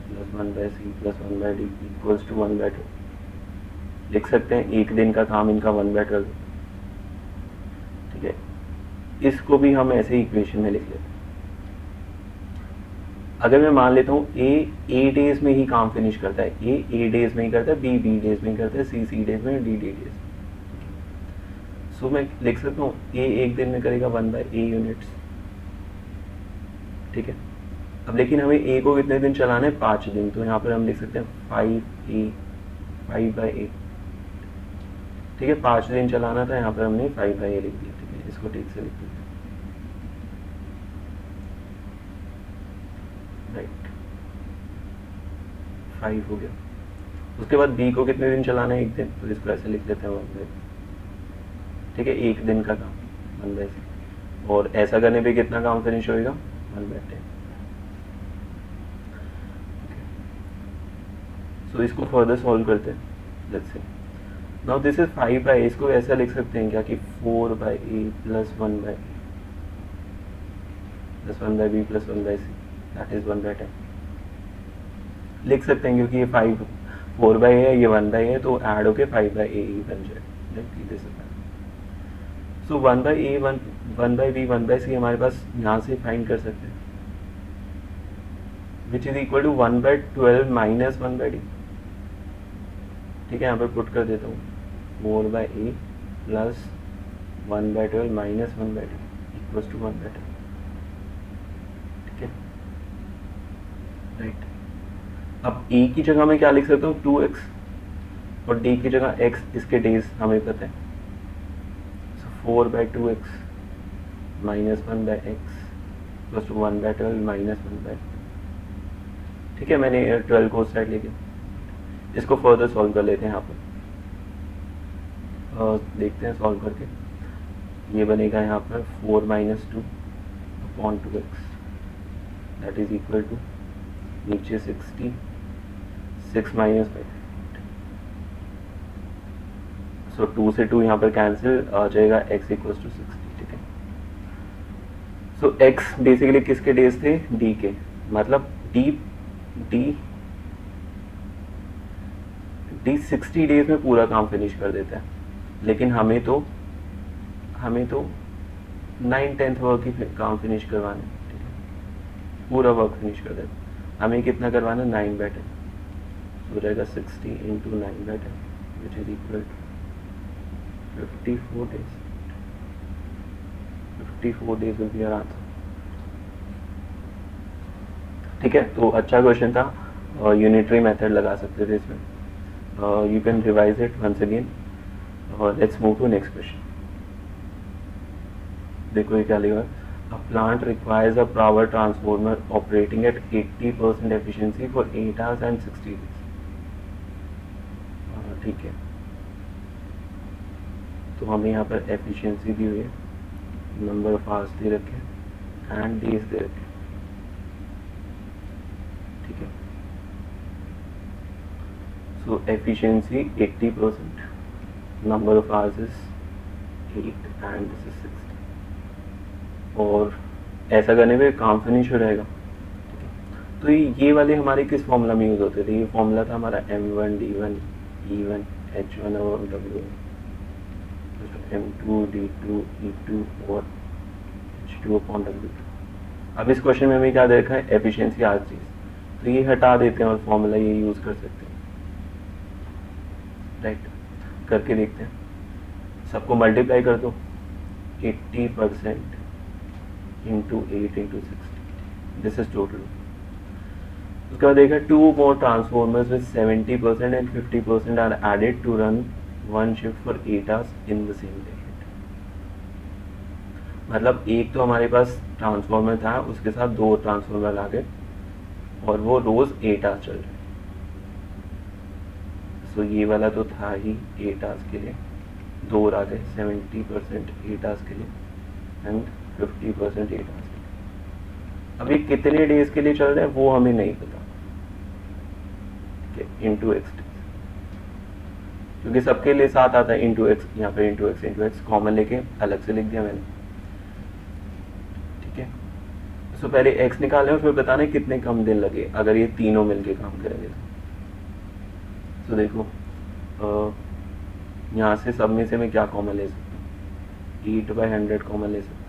plus 1/C plus 1/D equals to 1/2 लिख सकते हैं। एक दिन का काम इनका 1/12, ठीक है। इसको भी हम ऐसे इक्वेशन में लिख लेते हैं। अगर मैं मान लेता हूँ A डेज में ही काम फिनिश करता है, A डेज में ही करता है, B डेज में ही करता है, C डेज में, D डेज में। सो मैं लिख सकता हूँ A एक दिन में करेगा 1/A यूनिट्स, ठीक है। अब लेकिन हमें A को कितने दिन चलाना है, 5 दिन, तो यहाँ पर हम लिख सकते हैं 5/A, ठीक है। 5 दिन चलाना था, यहाँ पर हमने 5/A लिख दिया, ठीक है। इसको ठीक से लिख दिया, राइट, 5 हो गया। उसके बाद B को कितने दिन चलाना है, एक दिन, तो इसको ऐसे लिख लेते हैं 1/, ठीक है। एक दिन का काम 1/6, और ऐसा करने पे कितना काम फिनिश होएगा, 1/10। सो इसको फर्दर सॉल्व करते हैं। Let's say now this is 5/A, इसको ऐसा लिख सकते हैं क्या कि 4/A plus 1/A plus 1/B plus 1/C that is 1/10 लिख सकते हैं, क्योंकि ये 4/A है, ये 1/A है, तो ऐड होके 5/A ही बन जाएगा। सो 1/A 1/B 1/C हमारे पास यहाँ से फाइंड कर सकते हैं, which is equal to 1/12 minus 1/D, ठीक है। यहाँ पर पुट कर देता हूँ 4/A plus 1/12 minus 1/D equals to 1/10, ठीक है, राइट। अब A की जगह मैं क्या लिख सकता हूँ, 2x, और D की जगह x, इसके डेज हमें पता है। 4/2x minus 1/x plus 1/12 minus 1/, ठीक है। मैंने 12 को साइड लेके इसको फर्दर सॉल्व कर लेते हैं। यहाँ पर देखते हैं सॉल्व करके, ये बनेगा यहाँ पर 4 - 2 upon 2x that is equal to नीचे 60, 6 - 5, सो 2 से 2 यहाँ पर कैंसिल आ जाएगा, x इक्वल्स टू 60, ठीक है। सो x बेसिकली किसके डेज थे, d के, मतलब d डी 60 डेज में पूरा काम फिनिश कर देता है, लेकिन हमें तो 9/10 वर्क ही काम फिनिश करवाना है, ठीक है, पूरा वर्क फिनिश कर देता है। हमें कितना करवाना है, 9/10, हो जाएगा 60 into 9/10 which is equal to 54 days. 54 days will be our answer. ठीक है, तो अच्छा क्वेश्चन था, यूनिटरी मेथड लगा सकते थे इसमें। You can revise it once again. Let's move to next question. देखो ये क्या लिखा है, a plant requires a power transformer operating at 80% efficiency for 8 hours and 60 days. ठीक है, तो हमें यहाँ पर एफिशिएंसी दी हुई है, नंबर ऑफ आवर्स दे रखे हैं एंड डेज दे रखे हैं। ठीक है, so efficiency 80%, number of hours is 8 and this is 60, और ऐसा करने पे काम फिनिश हो जाएगा। ठीक है, तो ये वाले हमारे किस फॉर्मूला में यूज होते थे, ये फॉर्मूला था हमारा M1 D1 E1 H1 और W1, M2 D2 E2 और H2 upon W2। अब इस क्वेश्चन में हमें क्या देखा है, एफिशिएंसी आर चीज, तो ये हटा देते हैं और फॉर्मूला ये यूज कर सकते हैं। राइट, करके देखते हैं, सबको मल्टीप्लाई कर दो, 80% into 8 into 60, this is total. उसके बाद देखा 2 more transformers with 70% and 50% are added to run one shift for 8 hours in the same day। मतलब एक तो हमारे पास ट्रांसफॉर्मर था, उसके साथ 2 ट्रांसफॉर्मर आ गए और वो रोज 8 आवर्स चल रहे। सो ये वाला तो था ही 8 आवर्स के लिए, 2 आ गए, 70% 8 आवर्स के लिए एंड 50% 8 आवर्स के लिए। अब ये कितने डेज के लिए चल रहे हैं वो हमें नहीं पता, इंटू एक्स, क्योंकि सबके लिए साथ आता है इंटू एक्स, यहाँ पे इंटू एक्स कॉमन लेके अलग से लिख दिया मैंने। ठीक है, सो पहले एक्स निकालें और फिर बताना है कितने कम दिन लगे अगर ये तीनों मिलके काम करेंगे तो देखो यहाँ से सब में से मैं क्या कॉमन ले सकता हूँ, 8/100 कॉमन ले सकता हूँ,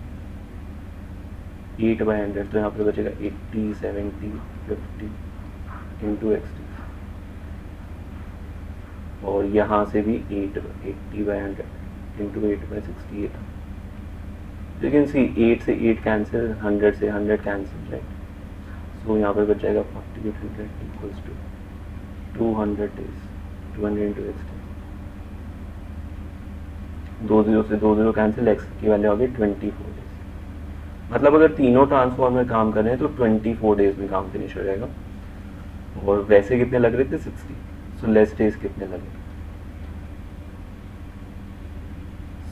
8/100, तो यहाँ पे बचेगा 80 70 50 इंटू एक्स, और यहाँ से भी 80/100 इंटू 8/60 ये था। यू कैन सी 8 से 8 कैंसिल, 100 से 100 कैंसिल, राइट। सो यहाँ पर बच जाएगा 4800 equals to 200 days, 200 into X, 2 0 से 2 0 कैंसिल, एक्स की वैल्यू आ गई 24 डेज। मतलब अगर तीनों ट्रांसफॉर्मर काम कर रहे हैं तो 24 डेज में काम फिनिश हो जाएगा। और वैसे कितने लग रहे थे, 60, सो लेस डेज कितने लगे,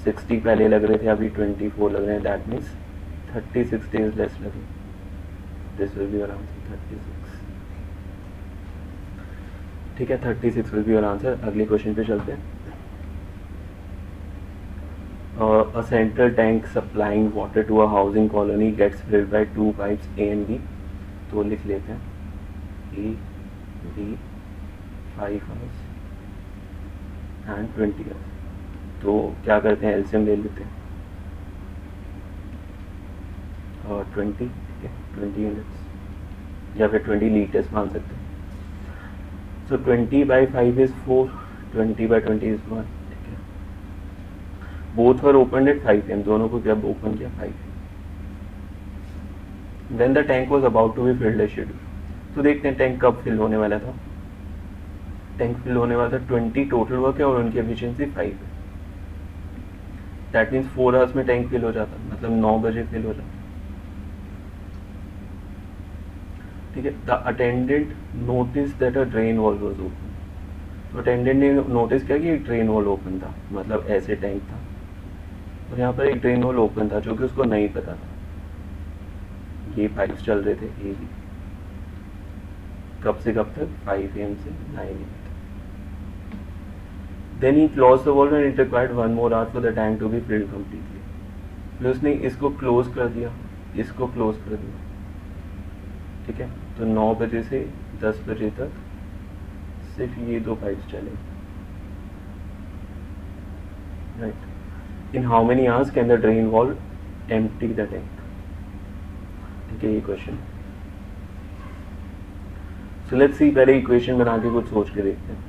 60 पहले लग रहे थे, अभी 24 लग रहे हैं, दैट मीन्स 36 डेज लेस लगे। This will be around 36। ठीक है, 36 विल बी योर आंसर। अगले क्वेश्चन पे चलते हैं। A central tank supplying water to a housing colony gets filled by 2 pipes A and B। तो लिख लेते हैं A, B, 5 hours and 20 hours। तो क्या करते हैं, एलसीएम ले लेते हैं, और 20, ठीक है, 20 यूनिट्स या फिर 20 लीटर्स मान सकते हैं। So 20/5 is 4, 20/20 is 1। ठीक है, both were open at 5 AM, दोनों को जब ओपन किया 5 AM। Then the tank was about to be filled as schedule. तो देखते हैं टैंक कब फिल होने वाला था। टैंक फिल होने वाला था, 20 टोटल वर्क है और उनकी एफिशिएंसी 5 है। दैट मीन्स 4 आवर्स में टैंक फिल हो जाता, मतलब 9 बजे फिल हो जाता। ठीक है, the attendant notice that a drain wall was open. तो अटेंडेंट ने नोटिस किया कि एक ड्रेन वॉल ओपन था, मतलब ऐसे टैंक था, और यहाँ पर एक ड्रेन वॉल ओपन था जो कि उसको नहीं पता था। ये पाइप्स चल रहे थे ए बी, कब से कब तक, 5 AM से 9 AM तक। Then he closed the valve and it required 1 more hour for the tank to be filled completely। फिर उसने इसको क्लोज कर दिया, इसको क्लोज कर दिया। ठीक है, तो 9 बजे से 10 बजे तक सिर्फ ये 2 पाइप्स चले। Right. In how many hours can the drain valve empty the tank. ठीक है, ये क्वेश्चन. सो लेट्स सी, पहले इक्वेशन बना के कुछ सोच के देखते हैं.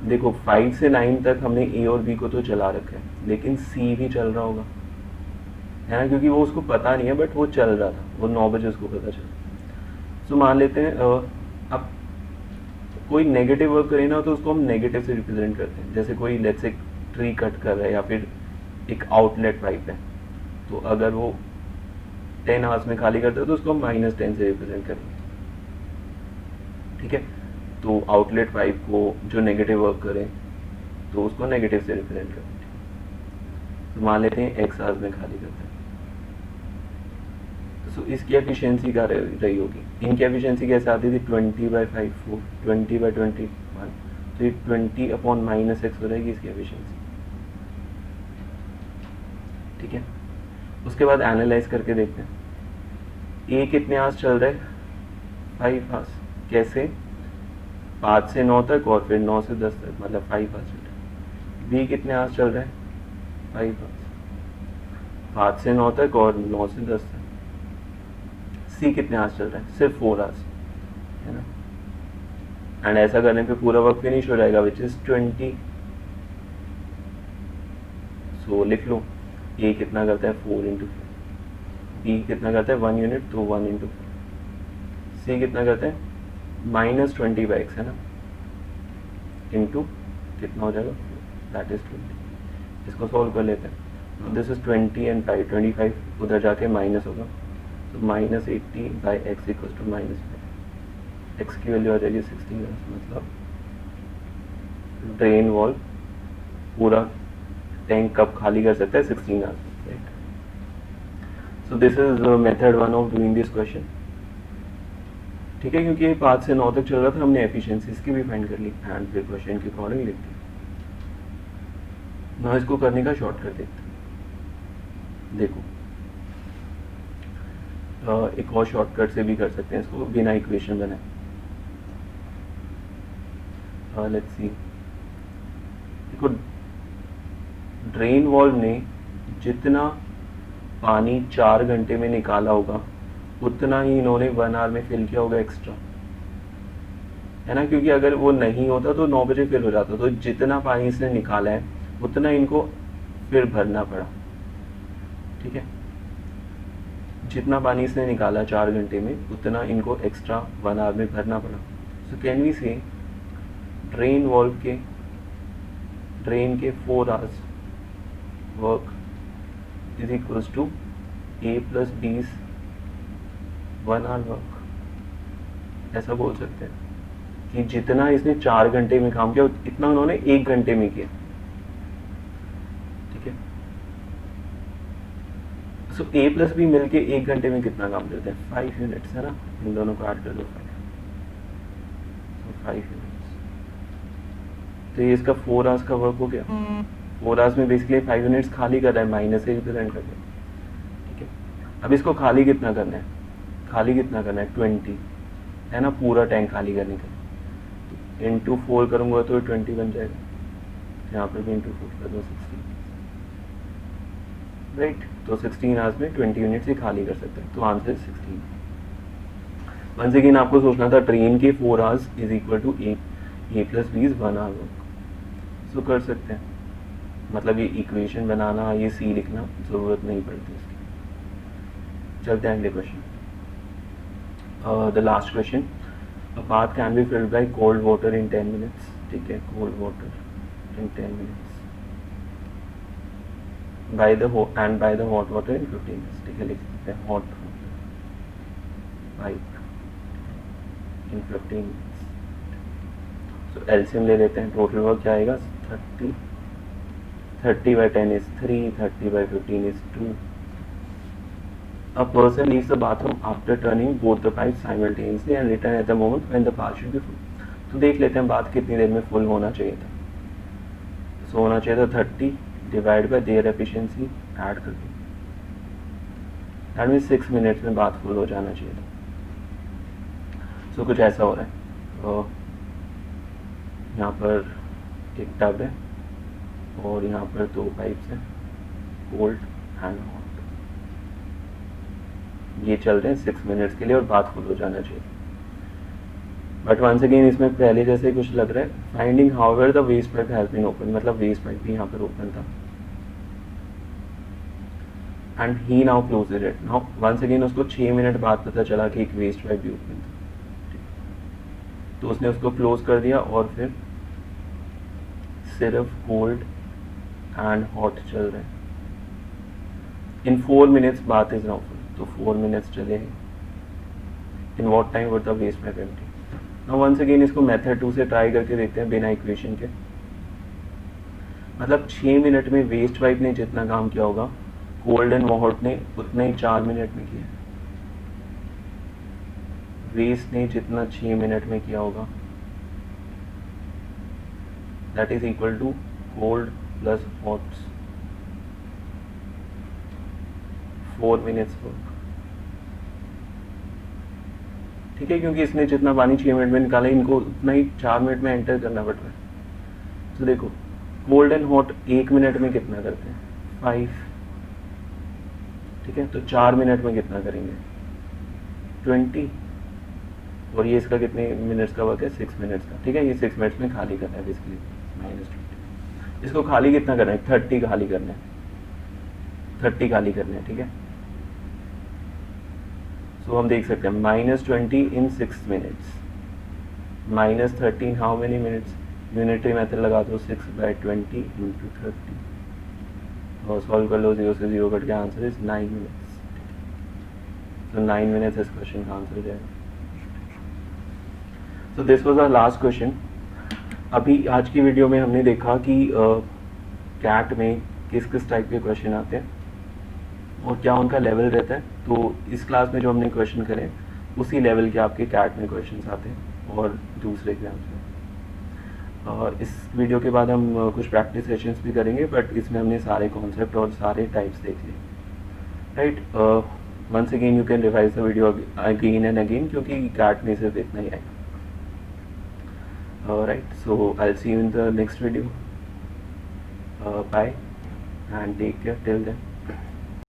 देखो 5 से 9 तक हमने ए और बी को तो चला रखा है, लेकिन सी भी चल रहा होगा, है ना, क्योंकि वो उसको पता नहीं है बट वो चल रहा था, वो 9 बजे उसको पता चला. सो मान लेते हैं अब कोई नेगेटिव वर्क करे ना तो उसको हम नेगेटिव से रिप्रेजेंट करते हैं. जैसे कोई लेट्स से ट्री कट कर रहा है या फिर एक आउटलेट पाइप है, तो अगर वो 10 आवर्स में खाली करता है तो उसको हम -10 से रिप्रेजेंट करेंगे. ठीक है, तो आउटलेट पाइप को जो नेगेटिव वर्क करे तो उसको नेगेटिव से रिप्रेजेंट करेंगे. तो मान लेते हैं x आवर्स में खाली करते हैं. सो इसकी एफिशिएंसी क्या रही होगी. इनकी एफिशिएंसी कैसे आती थी, 20/5 4 20/21, तो ये 20/-x हो जाएगी इसकी एफिशिएंसी. ठीक है, उसके बाद एनालाइज करके देखते हैं. ए कितने आवर्स चल रहा है, 5 आवर्स. कैसे, 5 से 9 तक और फिर 9 से 10 तक, मतलब 5 आवर्स. बी कितने आवर्स चल रहा है, 5 आवर्स, 5 से 9 तक और 9 से 10 तक. सी कितने आवर्स चल रहा है, सिर्फ 4 आवर्स, है ना. एंड ऐसा करने पे पूरा वर्क फिनिश हो जाएगा विच इज 20. सो लिख लो, ए कितना करता है 4 × 4, बी कितना करता है 1 यूनिट तो 1 × 4, सी कितना करता है -20/x, है ना, इंटू कितना हो जाएगा, दैट इज 20. इसको सॉल्व कर लेते हैं. दिस इज 20 एंड 5, 25 उधर जाके माइनस होगा, तो -80/x इक्वल टू -5. एक्स की वैल्यू आ जाएगी 16, मतलब ड्रेन वॉल पूरा टैंक कब खाली कर सकता है, 16 hours. Right. So this is method 1 of doing this question. ठीक है, क्योंकि ये 5 से 9 तक चल रहा था, हमने एफिशिएंसी इसकी भी फाइंड कर ली एंड फिर क्वेश्चन के अकॉर्डिंग लिख दी. ना इसको करने का शॉर्टकट देखते हैं. देखो एक और शॉर्टकट से भी कर सकते हैं इसको बिना इक्वेशन बनाए. Let's see. देखो ड्रेन वॉल्व ने जितना पानी 4 घंटे में निकाला होगा उतना ही इन्होंने 1 आवर में फिल किया होगा एक्स्ट्रा, है ना, क्योंकि अगर वो नहीं होता तो 9 बजे फिल हो जाता. तो जितना पानी इसने निकाला है उतना इनको फिर भरना पड़ा. ठीक है, जितना पानी इसने निकाला 4 घंटे में उतना इनको एक्स्ट्रा 1 आवर में भरना पड़ा. So can we say drain valve के ड्रेन के 4 hours work is equals to A + B's 1 hour work. ऐसा बोल सकते हैं कि जितना इसने 4 घंटे में काम किया इतना उन्होंने 1 घंटे में किया. ठीक है, सो A + B मिलके 1 घंटे में कितना काम करते हैं, 5 यूनिट्स, है ना. इन दोनों को ऐड कर दो 5 यूनिट्स. तो ये इसका 4 आवर्स का वर्क हो गया. 4 आवर्स में बेसिकली 5 यूनिट्स खाली कर रहा है, माइनस से रिप्रेजेंट कर दिया. ठीक है, अब इसको खाली कितना करना है, खाली कितना करना है 20, है ना, पूरा टैंक खाली करने का. इंटू 4 करूँगा तो 20 बन जाएगा. यहाँ पर भी इंटू 4 कर दो 16. राइट, तो 16 आवर्स में 20 यूनिट्स ही खाली कर सकते हैं. तो आंसर 16. वंस अगेन आपको सोचना था ट्रेन के 4 hours is equal to A + B 1 hour work. So कर सकते हैं, मतलब ये इक्वेशन बनाना, ये सी लिखना ज़रूरत नहीं पड़ती इसकी. चलते हैं अगले question. The last question. A bath can be filled by cold water in 10 minutes. ठीक है, cold water in 10 minutes. By the hot water in 15 minutes. ठीक है, लिख सकते हैं hot water pipe in 15 minutes. So LCM ले लेते हैं. टोटल वर्क क्या आएगा, 30/10 is 3, 30/15 is 2. A person leaves the bathroom after turning both the pipes simultaneously and return at the moment when the bath should be full. तो देख लेते हैं बात कितनी देर में फुल होना चाहिए था. सो होना चाहिए था 30 divide by their efficiency add करके. दैट मीन्स 6 मिनट्स में बात फुल हो जाना चाहिए था. सो कुछ ऐसा हो रहा है. यहाँ पर एक टब है और यहाँ पर 2 पाइप्स हैं, कोल्ड एंड हॉट। ये चल रहे हैं 6 मिनट्स के लिए और बात फुल हो जाना चाहिए। बट वंस अगेन इसमें पहले जैसे ही कुछ लग रहा है, finding however the waste pipe has been open, मतलब वेस्ट पाइप भी यहाँ पर ओपन था and he now close it. Now once again उसको 6 मिनट बाद पता चला कि एक वेस्ट पाइप भी ओपन था, तो उसने उसको क्लोज कर दिया और फिर सिर्फ कोल्ड एंड हॉट चल रहे हैं। In 4 minutes bath is now full, तो 4 मिनट्स चले हैं। In what time were the waste pipe empty. Now once again इसको मेथड 2 से ट्राई करके देखते हैं बिना इक्वेशन के। मतलब 6 मिनट में वेस्ट पाइप ने जितना काम किया होगा, कोल्ड एंड हॉट ने उतना ही 4 मिनट में किया। वेस्ट ने जितना 6 मिनट में किया होगा, that is equal to cold plus hot 4 minutes work. ठीक है, क्योंकि इसने जितना पानी 6 मिनट में निकाला, इनको उतना ही 4 मिनट में एंटर करना पड़ रहा है। तो देखो कोल्ड एंड हॉट 1 मिनट में कितना करते हैं, 5। ठीक है, तो 4 मिनट में कितना करेंगे, 20। और ये इसका कितने मिनट्स का वर्क है, 6 मिनट्स का। ठीक है, ये 6 मिनट्स में खाली करना है बेसिकली, -20। इसको खाली कितना करना है, 30 खाली करना है, 30 खाली करना है। ठीक है, तो हम देख सकते हैं -20 इन 6 minutes, -13 how many minutes, unitary method लगा दो, 6/20 इंटू 30 और सॉल्व कर लो, 0 से 0 कट के आंसर इज 9 मिनट्स। तो 9 मिनट्स इस क्वेश्चन का आंसर हो जाएगा। तो this was our last question. अभी आज की वीडियो में हमने देखा कि कैट में किस किस टाइप के क्वेश्चन आते हैं और क्या उनका लेवल रहता है। तो इस क्लास में जो हमने क्वेश्चन करे उसी लेवल के आपके कैट में क्वेश्चंस आते हैं और दूसरे एग्जाम्स में। इस वीडियो के बाद हम कुछ प्रैक्टिस सेशंस भी करेंगे, बट इसमें हमने सारे कॉन्सेप्ट और सारे टाइप्स देख लिए। Right, once again you can revise the video again and again, क्योंकि कैट में सिर्फ इतना ही आएगा। Right, so I will see you in the next video. Bye and take care till then.